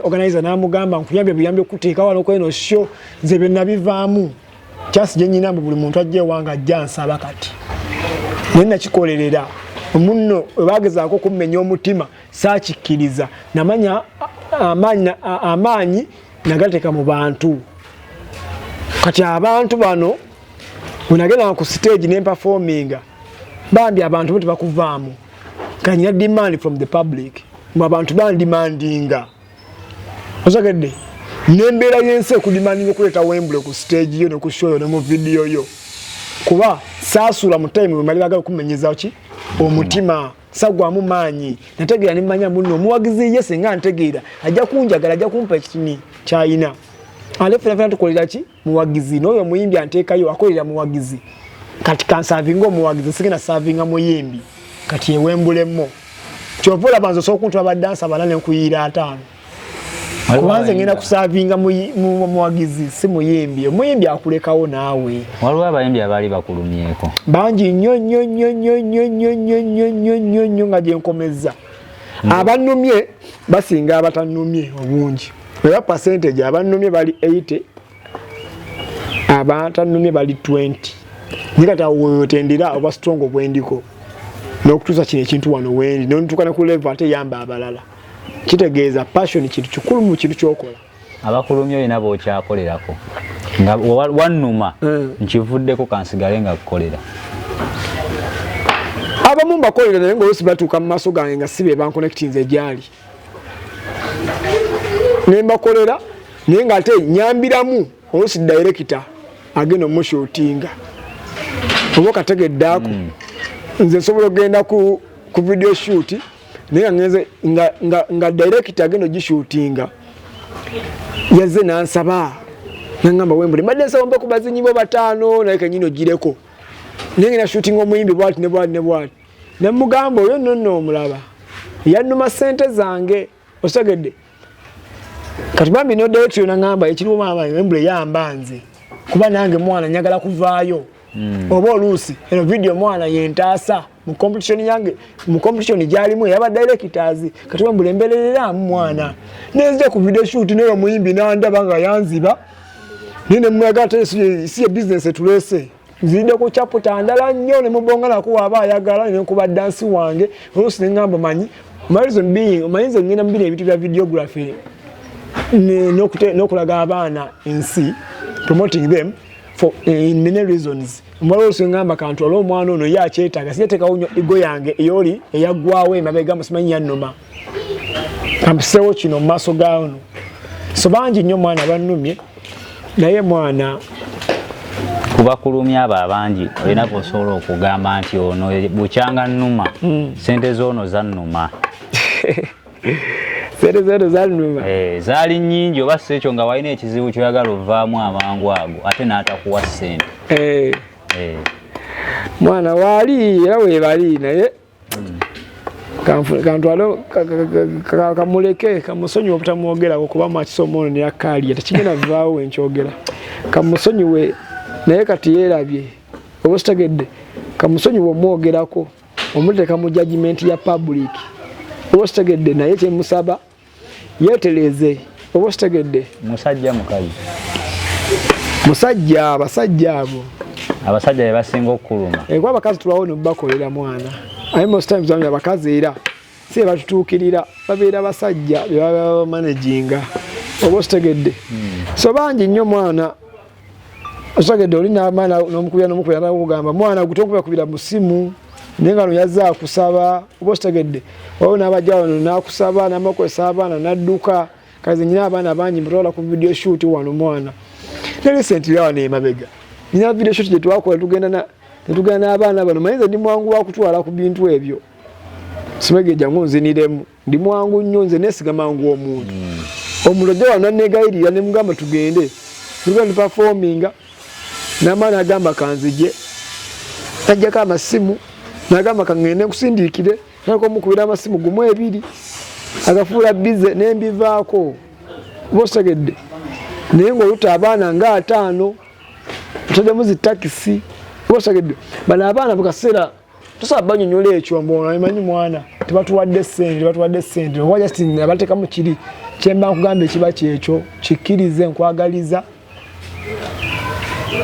organizer n'amugamba nkuyambye biyambye okuteeka wano kweno show nze bye nabivaamu kyasi gye nnyina mbu buli muntu ajja ewange ajja nsaba kati naye nakikolerera omunno webagezaako okummenya omutima saakikkiriza namanya amaanyi nagateeka mu bantu kati abantu bano unagenda ku stage ne performinga bambi abantu bote bakuvaamu kanyina demand from the public mu abantu bandimandinga osagedde nembeera yense kudimandinga kuleta Wembly ku stage yo ne ku show yo ne mu video yo kuba saasula mu time we mali bagala kumenyeza ki omutima sagwamu maanyi nategeera nimanya muno omuwagizi yese nga ntegeera ajja kunjagala ajja kumpa ekitini kyayina alefuna tukolera ki muwagizi n'oyo muyimbi anteekayo akolera muwagizi kati kansavinga omuwagizi sigenda savinga muyimbi kati ewembulemo kyovola banzo sokuntwa badansa balane nkuyira 5 kubanze ngenda kusavinga muwagizi si muyimbi omuyimbi akulekawo naawe waliwo abayimbi abali bakulumyeko bangi nnyo nga gyenkomeza abannumye basinga abatannumye obungi era percentage abannumye bali 80 abatannumye bali 20 nikata wotendera oba strong obwendiko n'okutuusa kino ekintu wano wendi n'ontukana ku level ate yamba abalala kitegeeza passion kintu kikulu mu kintu kyokola abakulumye olina bokyakolerako nga wannuma nkivuddeko kansigale nga kukolera abamu mbakolera naye ng'oluusi batuuka mu maaso gange nga si be banconnectinze gyali nembakolera naye nga ate nyambiramu oluusi director agenda omushootinga oba kategeddaako nze nsobola okugenda ku video shoot naye nga director agenda ogishootinga yazze nansaba nangamba Wembly mbadde nsaba mbe ku bazinyi bo 5 naye kenyini ogireko naye ngenda shootinga omuyimbi bwati ne bwati nemugamba oyo nonno omulaba yannuma ssente zange osegedde kati bambi no director nangamba ekiriwo mama Wembly yamba nze kuba nange mwana nyagala kuvaayo oba oluusi eno video mwana yentaasa mu competition yange mu competition gyalimu yaba directors kati wembulemberera mwana neza ku video shoot ne Omuyimbi nandaba nga yanziba nine mwagata si business etulese zinde ko chapter ndala nnyo ne mubongana ko Abayagala ne kuba dance wange olusi ngamba manyi reason being mayinze ngina mbine ebitu bya videography no kulaga abaana ensi promoting them for in many reasons mbalo olusi ngamba kantu alo mwana ono yakyetaga siyeteka onyo igo yange eyoli eyagwawe emabega musimanyi yannoma amsewo kino maso gaono so banji nnyo mwana bannumye naye mwana kubakulumya abangi olina kusobola okugamba nti ono bukyanga nnuma sente zoono zannuma sente zoono zannuma zaali nnyingi oba si ekyo nga walina ekizibu kyoyagala ovaamu amangu ago ate n'atakuwa ssente mwana waali era weebali naye kantwalo kamuleke kamusonyiwe obutamwogerako kuba akisomo ono neyakaalya tekigenda vaawo enkyogera kamusonyiwe naye kati yeerabye oba sitegedde kamusonyiwe omwogerako omuteeka mu judgment ya public oba sitegedde naye kyemusaba yeetereze oba sitegedde musajja mukazi musajja abasajja abo abasajja be basinga okukuluma kuba abakazi tubawo nobakolera mwana aye most times bamwe abakazi era si batutuukirira babeera basajja bebaba managinga oba sitegedde so bangi nnyo mwana osagedde olina amaana n'omukubira nakugamba mwana gutonkubira mu simu naye nga no yazza akusaba oba sitegedde waliwo n'abajja wano n'akusaba n'amakozesa abaana n'adduka kazi nyina abaana bangi mutwala ku video shoot wano mwana ne recently wano emabega nina video shoot gye twakola tugenda n'abaana bano mayinza ndi mwangu wa kutwala ku bintu ebyo simegejja ngunziniremu ndi mwangu nnyo nze neesiga mangu omuntu omuntu ajja wano nanegayirira ne mugamba tugende performinga n'amaana agamba kanzije tajjako amasimu n'agamba kangende nkusindiikire nako mukubira amasimu gumu ebiri agafuula bize nembivaako bosegedde naye ng'oluta abaana nga 5 tutaddemu zi takisi bosegedde bano abaana mu kaseera tosaba banyonyola ekyo mbona imanyi mwana tebatuwadde ssente oba just abateekamu kiri kyemba nkugamba ekiba kyekyo kikkirize nkwagaliza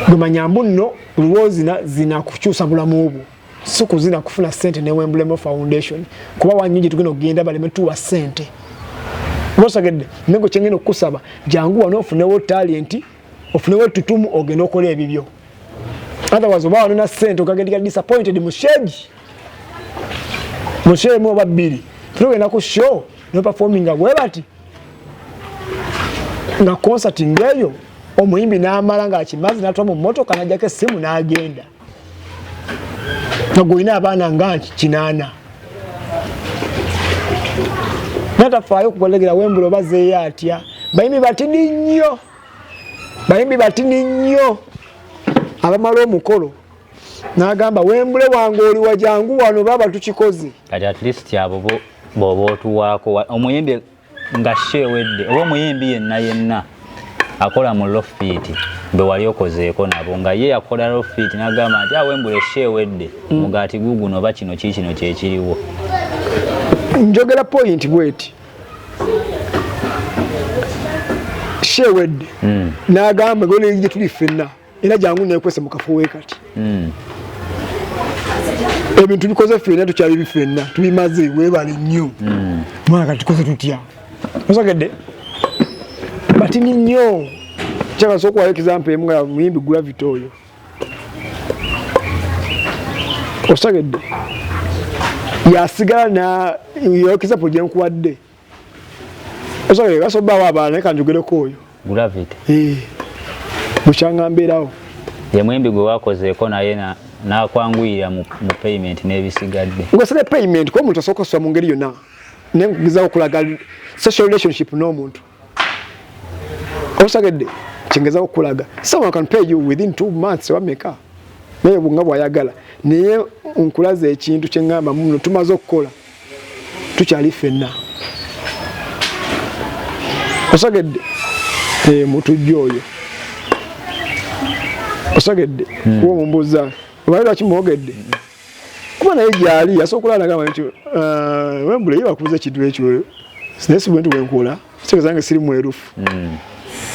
gumanya mbu nno luwoozi zina kukyusa bulamu bwo si kuzina kufuna ssente ne Wembly Foundation kuba wanyingi tugenda okugenda baleme tuwa ssente bosagedde nego kyengenda okukusaba jangu wano ofunewo talent ofunewo tutumu ogenda okola ebibyo otherwise oba wanona ssente okagendika disappointed musheji mushemu oba bbiri tugenda ku show no performing bwe bati nga concerting eyo Omuyimbi n'amala ng'akimazi n'atwa mu mmotoka n'ajjako essimu n'agenda nagulina abaana nga 8 natafaayo okukolegera Wembly oba zeeyo atya bayimbi batini nnyo abamala omukolo n'agamba Wembly wange oli wajangu wano baba tukikoze kati at least abo bw'oba otuwaako omuyimbi nga sheewedde oba omuyimbi yenna akola mu lofit be wali okozeeko nabo nga ye akola lofit n'agamba nti Wembly sheewedde mugaati guguno oba kino kikino kyekiriwo njogera point bweti sheewedde n'agamba ng'olwo gye tuli ffenna era jangu neekwese mu kafuwe kati ebintu bikoze ffenna tukyali biffenna tubimaze weebale nnyo mwana kati tukoze tutya osogedde batini nnyo kyakasobola okuwayo example emu nga muyimbi Gravity oyo osogedde yasigala yokiza po gyenkuwadde osogedde gasobbawo abaana naye kanjogereko oyo Gravity bukyanga mbeerawo ye muyimbi gwe wakozeeko naye n'akwanguyira mu payment n'ebisigadde ngasale payment kuba omuntu asooka osoma mu ngeri yonna naye nkugezako okulaga social relationship n'omuntu osagedde kyengezako okulaga someone can pay you within 2 months wameka naye nga bw'ayagala naye nkulaza ekintu kyeŋŋamba muno tumaze okukola tukyali ffenna osagedde mutujja oyo osagedde kuba omumbuuza omanyi lwaki mwogedde kubona yali yasokola nagamba nti Wembly bakubuza kitu ekyo sinesi bwentu bwenkola sikazange siri mwerufu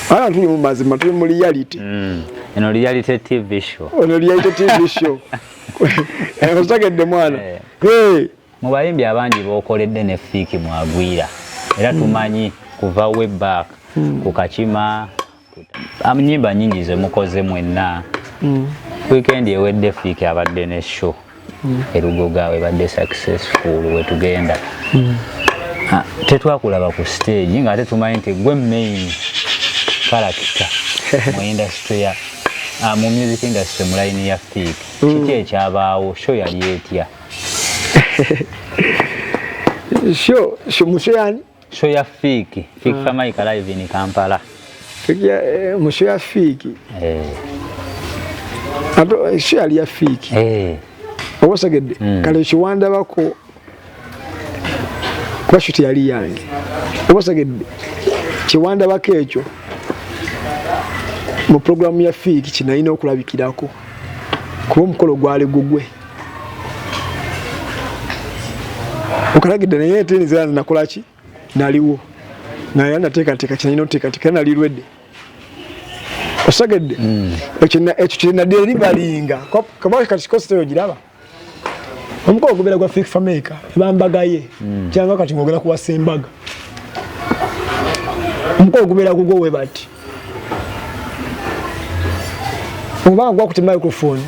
ala tuli mu mazima tuli mu reality eno reality TV show Kusagedde mwana mu bayimbi abangi bokoledde ne fiki mwagwira era tumanyi kuva way back ku Kachima nyimba nyingi ze mukoze mwenna weekend ewedde fiki abadde ne show erugoga webadde successful wetugenda tetwakulaba ku stage nga ate tumanyi nti gwe main character mu industry ya mu music industry mu line ya fiki kiki ekyabaawo show yali etya show ya fiki Fameica live in Kampala musho ya fiki ato show yali ya fiki obosagedde kale kiwanda bako kwa shuti yali yange obosagedde kiwanda bako ekyo mu program ya fiki kinalina okulabikirako kuba omukolo gwali gugwe okalagidde naye ente nzira nakola ki naliwo naye nateekateeka kinalina oteekateeka nalirwedde osagedde ekyo kinadde libalinga kabaka kati kikosi ogiraba omukolo gubeera gwa fiki Fameica ebambagaye kyanga kati ngogera kuwasa embaga omukolo gubeera gugwo we bati obanga gwakuti microphone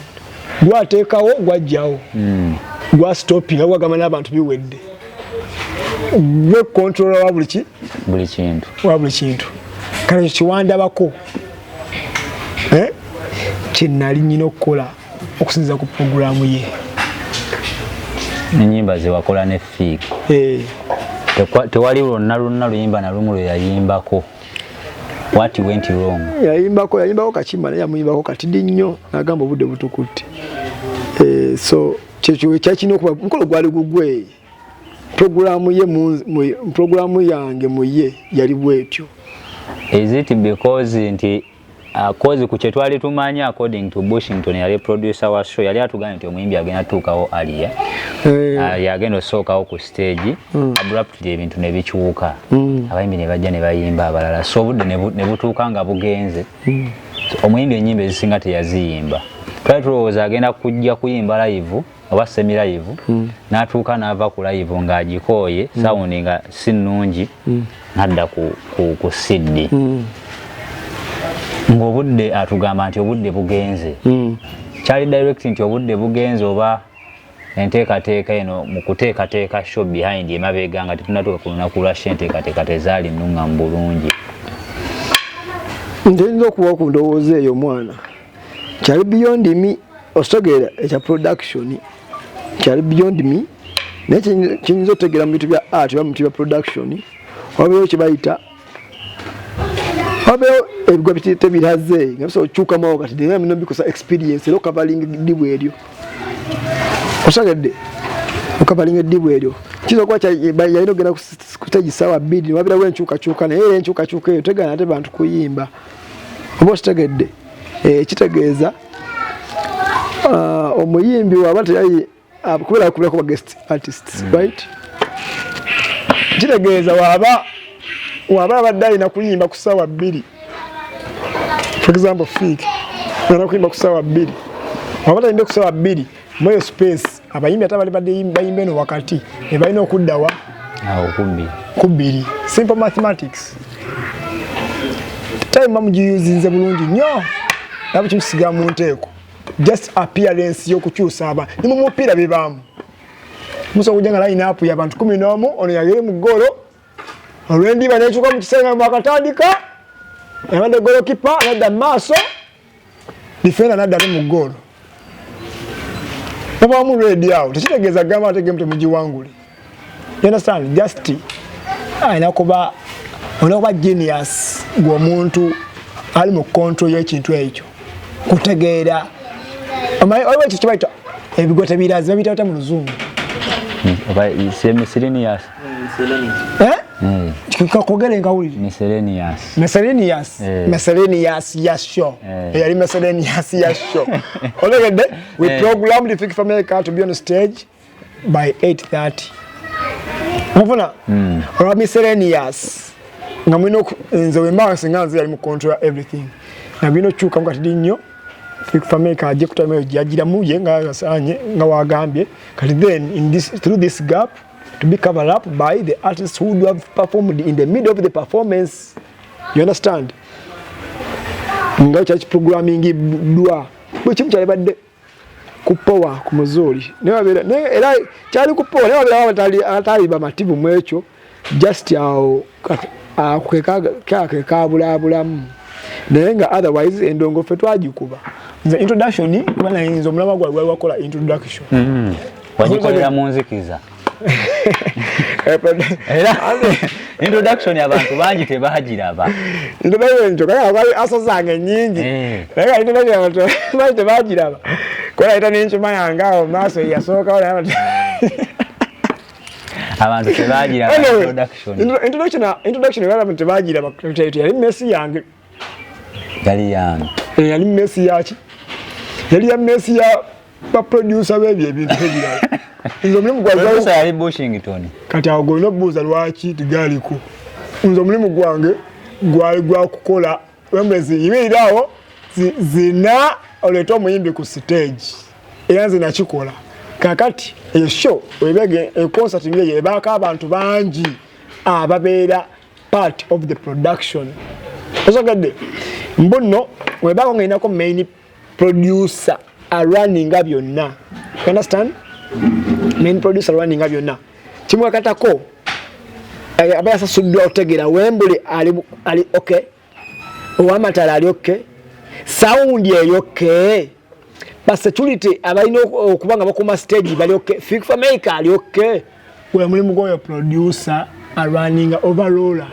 gwateekawo gwajjawo gwa stopping gwagamba n'abantu biwedde gwe controller wa buli kintu kale kiwanda bako kinali nyina okukola okusinziza ku programu ye enyimba ze wakola ne fiki tewali lwonna luyimba na lumu lwe yayimbako what went wrong yayimbako Kachima naye yamuyimbako katidi nnyo nagamba obudde butukutte so kyakino okuba mukolo gwali gugwe programu yange muye yali bwetyo is it because nti cause ku kyetwali tumanya according to Bushington yali producer wa show yali atuganya nti omuyimbi agenda tuukawo aliya yagenda osookawo ku stage abruptly ebintu ne bikyuka abayimbi ne bajja ne bayimba abalala so obudde ne butuuka nga bugenze omuyimbi enyimba ezisinga teyaziyimba twali tulowooza agenda kujja kuyimba live oba semi live n'atuuka n'ava ku live ng'agikooye sound nga si nnungi n'adda ku CD ng'obudde atugamba nti obudde bugenze kyali direct nti obudde bugenze oba enteekateeka eno mu kuteekateeka show behind emabega nga tetunatuuka ku lunaku lwa enteekateeka tezaali nnuŋŋamu bulungi ntenyinza okuba ku ndowooza eyo mwana kyali beyond me osogera ekya production kyali beyond me naye kinyinza otegera mu bintu bya art oba mu bintu bya production wabeewo kye bayita wabeewo ebigwa tebiraze nga bisobola okukyukamu kati naye bino bikosa experience era okavalinga eddibu eryo osogedde okavalinga eddibu eryo kiyinza okuba yalina ogenda ku stage ssaawa 2 wabirawo enkyukakyuka naye era enkyukakyuka eyo tegana ate bantu kuyimba oba okitegedde kitegeeza omuyimbi waba teyayi kubeera kubirako ba guest artists right kitegeeza waba abadde alina kuyimba ku ssaawa 2 for example fiki alina kuyimba ku ssaawa 2 waba talinde ku ssaawa 2 mweyo space abayimbi ate abali badde bayimba eno wakati ebalina okuddawa ku 2 simple mathematics time mugiyuzinze bulungi nnyo nabo kimisiga mu nteeko just appearance y'okukyusa aba ni mu mupiira bibaamu musobola okujja nga line up y'abantu 11 ono yagere mu ggolo olw'endiba n'ekyuka mu kisenga mwakatandika abadde golokipa anadda mu maaso defenda anadda ate mu ggolo babaamu ready awo tekitegeeza gamba ate gemu temugiwangule you understand just alina kuba genius gw'omuntu ali mu control y'ekintu ekyo kutegeera oba ekyo kibaita ebigo tebirazi babiyita bata mu luzungu kakogere nkawulire miscellaneous yasho eyali miscellaneous yasho olegedde we programmed the Fameica to be on stage by 8:30. Mufuna or miscellaneous nga mwino nze wemba singanze yali mu control everything na bino chuka mukati dinyo Fameica aje kutama yagira muje nga yasanye nga wagambye kati then in this through this gap to be covered up by the artists who do have performed in the middle of the performance. You understand? Nga church programming dua bwe cyali badde kupowa ku muzuri nebabera ne era cyali kupowa nebabera atali ba mativu mwecho just yao kaka bulabulamu nenga otherwise endongo fe twagikuba the introduction kubana yinzo mulaba gwa wakola introduction wajikolera munzikiza introduction y'abantu bangi tebagiraba introduction kaya asazange nyingi nenga introduction y'abantu bangi tebagiraba kola ita n'enchuma yangawo maso yasoka ola abantu tebagiraba introduction y'abantu tebagiraba yali Messi yange yali Messi yaki yali ya Messi ya ba producer bebye ebintu ebirala nzo mulimu gwa yali Bushington kati awo golino buuza lwaki tigaliko nzo mulimu gwange gwa kukola Wembly ibirawo zina oleto muyimbi ku stage era zina kikola kakati e show webege e concert ngeye baka abantu bangi ababeera part of the production osogadde mbono webako ngainako main producer running byonna. You understand? Main producer running byonna. Kimwe katako abaya sudwa otegera Wembly ali okay. Owamatala ali okay. Sound ye okay. But security abayino okubanga bakuma stage bali okay. Fameica ali okay. We mulimu goyo producer running overall.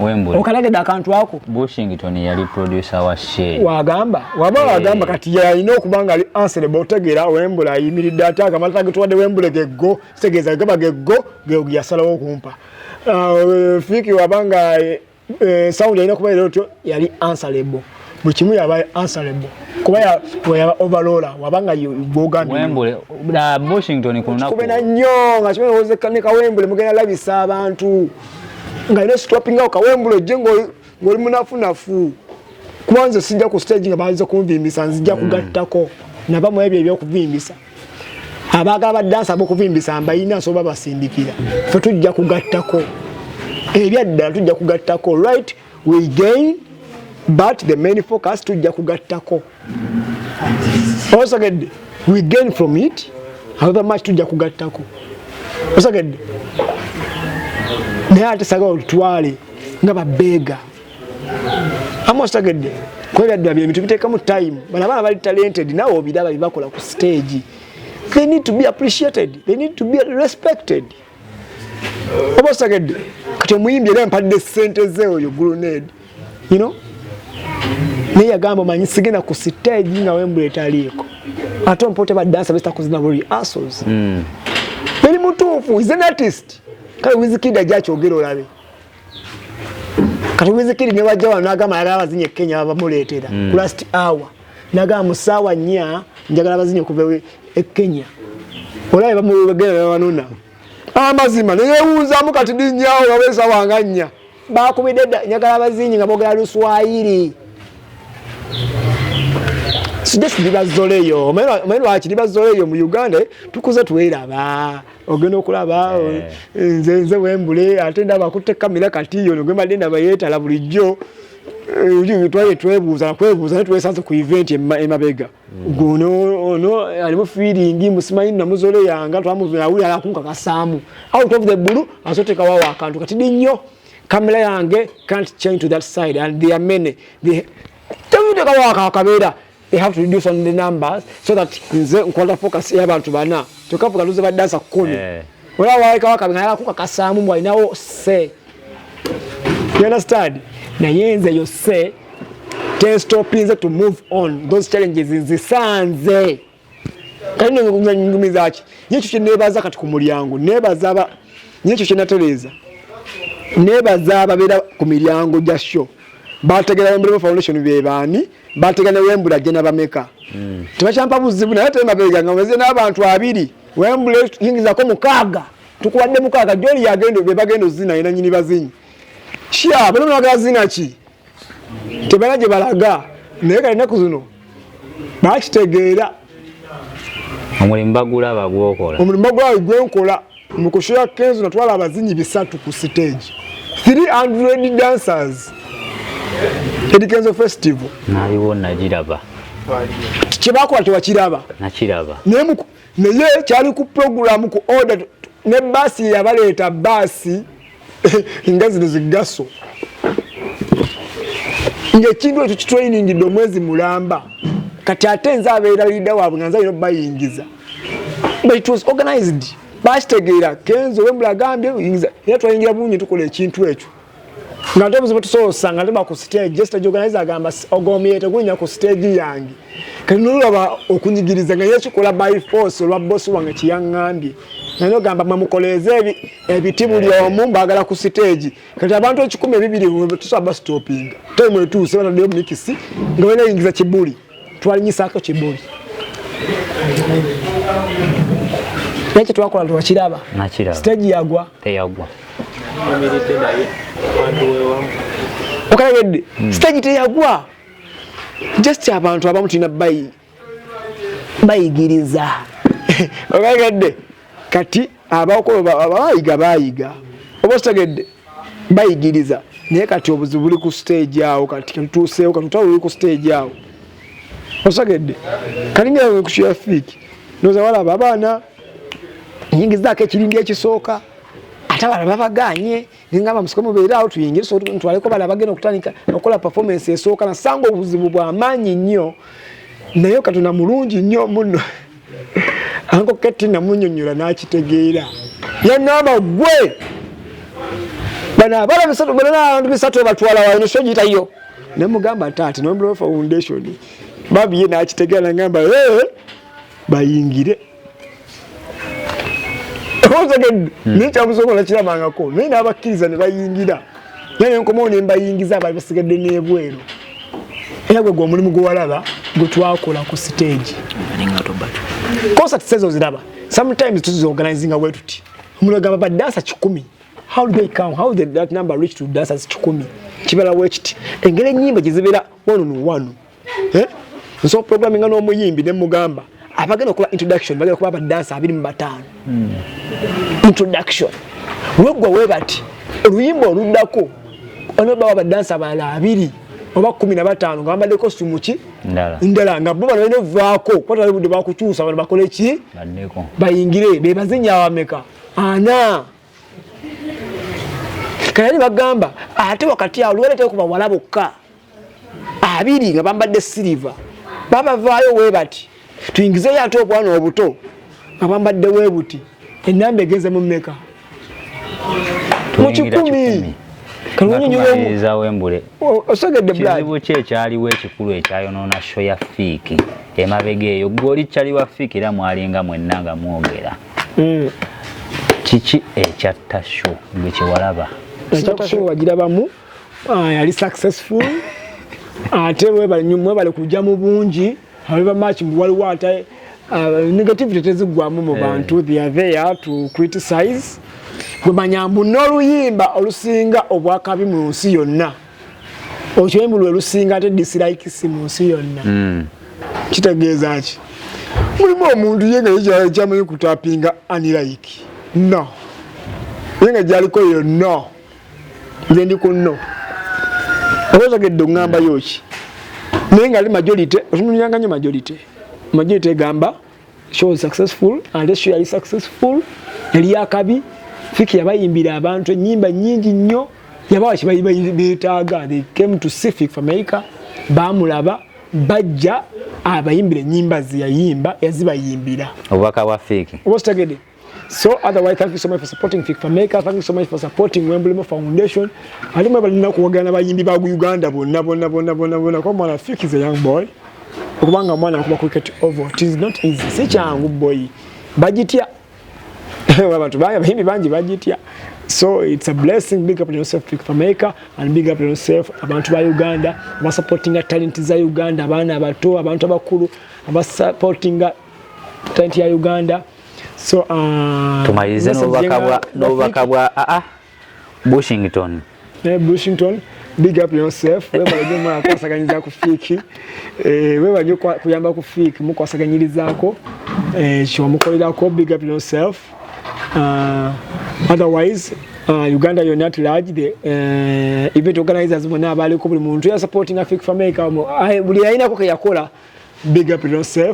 Wembly. Okalageda akantu wako. Bushington yali producer wa She. Wagamba. Wagamba kati yalina okubanga ali answerable otegera Wembly ayimiridde ate akamata getwadde Wembly geggo segeza gaba geggo yasalawo okumpa. Fiki wabanga sound yalina kuba erotyo yali answerable. Bukimu yabaye answerable. Kuba yaba overall wabanga yugogandi. Wembly da Bushington kunako. Kubena nnyo nga kimwe ozekanika Wembly mugenda labisa abantu. Nga ino stopping out ka Wembly jengo ngoli munafu kwanza sijja ku stage nga baanze kunvimbisa nzija kugattako nabamwe ebyo kuvimbisa abagaba dansa abo kuvimbisa ambayina so baba sindikira fe tujja kugattako ebyadda tujja kugattako right we gain but the main focus tujja kugattako also get we gain from it however much tujja kugattako also get ne ate saga olutwale nga babega amostagedde kwera ddwa bye bitubiteka mu time bana bali talented nawo obiraba bibakola ku stage they need to be appreciated they need to be respected obostagedde kati muyimbi era mpadde sente zeo yo grenade you know ne yagamba manyi sigena ku stage nga Wembly etaliko ate mpote ba dancer besta kuzina buri assos bali mutufu is an artist kale wizikida jakyogera olabe kati wizikidi ne wajja wano agamba abazinye Kenya abamuleetera ku last hour naga musawa nya njagala abazinye kuva e Kenya olabe bamugera wanona amazima ne yewuza mukati dinyaawo wabesa wanganya bakubidde njagala abazinye nga bogera Luswahili suggestion bazoleyo omero akiri bazoleyo mu Uganda tukuze tuweraba ogenda okulaba nze Wembly atenda bakutte kamera kati yo ngwe madenda bayeta bulijjo twaye twebuuza netwesanze ku event emabega guno alimu feeling musimanyi na muzole yanga twamuzuya uli alakunka kasamu out of the blue asoteka wawo akantu kati dinyo kamera yange can't change to that side and there are many tewuteka wawo akabera. They have to reduce on the numbers so that nze nkwata focus y'abantu bana tokavuga luze badansa 10 ola waika wakabingala kuka kasamu mwalinawo se you understand na yenze yo se ten stopping to move on those challenges zisanze kandi ngumiza aki nyecho kyenebaza kati ku mulyango nebaza nyecho kyenateleza nebaza babera ku milyango ja show bategera Wembly Foundation bebani bategana Wembly agena bameka tubachampa buzibu naye tema bega ngameze n'abantu abiri Wembly yingiza ko mukaga tukuwadde mukaga joli yagendo be bagendo zina ina nyini bazinyi shia bano bagazina ki tebalaje balaga naye kali naku zino bakitegeera omulimu bagula bagwokola omulimu bagula gwenkola mukushoya kenzo natwala abazinyi bisatu ku stage 300 dancers Edikenzo festival naliwo najiraba kibakola tewakiraba nakiraba naye kyali ku program ku order ne basi yabaleeta basi ngazino zigaso ngekintu ekyo training do mwezi mulamba kati ate abeera leader waabwe nga nzayo bayingiza but it was organized bashitegeera Kenzo Wembly agambye yingiza era twayingira bunyi tukola ekintu ekyo nga ntobuzi batusosa nga tuba ku stage just organizer agamba ogomyete kunya ku stage yange kati nolaba okunyigiriza nga yakikola by force olwa boss wange kiyangambye nanyo gamba mwamukoleze ebitibu lyomu mbagala ku stage kati abantu 12 tusaba stopping time etu sebana dio mikisi nga wena yingiza kibuli twalinyisako kibuli yake twakola twakiraba nakiraba stage yagwa teyagwa okayegedde stage teyagwa just abantu abamu tulina bayigiriza okayegedde kati bayiga oba otegedde bayigiriza naye kati obuzibu buli ku stage awo kati tutuuseewo katutawuli ku stage awo otegedde kalinga kushiya fiki noza walaba abaana nyingizaako ekiringa ekisooka ate abala babaganye ngamba musikomo beera awo tuyingire so ntwaleko bala bagenda okutandika okola performance esooka nasanga obuzibu bw'amaanyi nnyo naye Katonda mulungi nnyo muno anko Keti namunnyonnyola n'akitegeera yannamba gwe bana abala bisatu bana abantu bisatu batwala waino so gitayo ne mugamba taati Wembly Foundation babi ye n'akitegeera ngamba bayingire Nicha musokola kirabangako naye n'abakkiriza ne bayingira naye nkomo ne mbayingiza abali basigadde n'ebweru era gwe omulimu gw'alaba gwe twakola ku stage concert says oziraba sometimes tuzi organizing away tuti omulagamba ba dancer 10 how do they come how did that number reach to dancers 10 kibala wekiti engere nyimba gizibera one so programming n'omuyimbi ne mugamba abagenda okuba introduction bagenda kuba badansa 25 introduction wegwa webati oluyimba oluddako onoba badansa bala 2 oba 15 nga bambadde costume ki ndala nga bo bano vaako kwata budde bakukyusa bano bakole ki bayingire be bazinya wameka ana kayali bagamba ate wakati awo lwelete kuba wala bokka 2 nga bambadde silver baba vaayo webati tuyingize ate obwana obuto abambadde webuti enamba egeze mu mmeka mu 10 kalunyiza Wembly osogedde blood kizibu kye ekyaliwo ekikulu ekyayonoona show ya fiiki emabega eyo gwoli kyaliwa fiiki era mwalinga mwenna nga mwogera kiki ekyatta show gwe kyewalaba ekyatta show wagirabamu yali successful ate mwebale kujja mu bungi however much waliwo ate negativity tezigwamu mu bantu they are there to criticize gwemanya mbu n'oluyimba olusinga obwakabi mu nsi yonna oluyimba lwelusinga ate dislikes mu nsi yonna kitegeeza ki mulimu omuntu yenga ekyamanyi kutapinga unlike no yenga gyaliko yo no nze ndi ku no obategedde okugamba yoki naye nga ali majority otunulyanga nnyo majority egamba show is successful and show yali successful yali yakabi fiki yabayimbira abantu ennyimba nnyingi nnyo yabawa kibayitaaga they came to see Fameica bamulaba bajja abayimbira ennyimba ziyayimba yazibayimbira obubaka bwa fiki obategedde. So otherwise, thank you so much for supporting Fameica. Thank you so much for supporting Wembly Foundation. I remember kuwagana bayimbi ba Uganda bonna. Kwa mwana Fiki is a young boy. Okubanga mwana kuba cricket over. It is not easy. Si changu boy. Bajitia. Abantu bayimbi banji bajitia. So it's a blessing. Big up on yourself Fameica and big up on yourself abantu ba Uganda. Aba supporting talent za Uganda, abana abato, abantu abakulu, aba supporting talent ya Uganda. So tumalirize n'obubaka bwa Bushington. Bushington, big up yourself. Wewe bali kwasaganyiza ku fiki. Wewe bali kuyamba ku fiki mukwasaganyirizaako kyo mukolirako, big up yourself. Otherwise Uganda you're not large, the event organizers bonna abali ko buli muntu ya supporting Africa Fameica buli ayina ko yakola, big up yourself.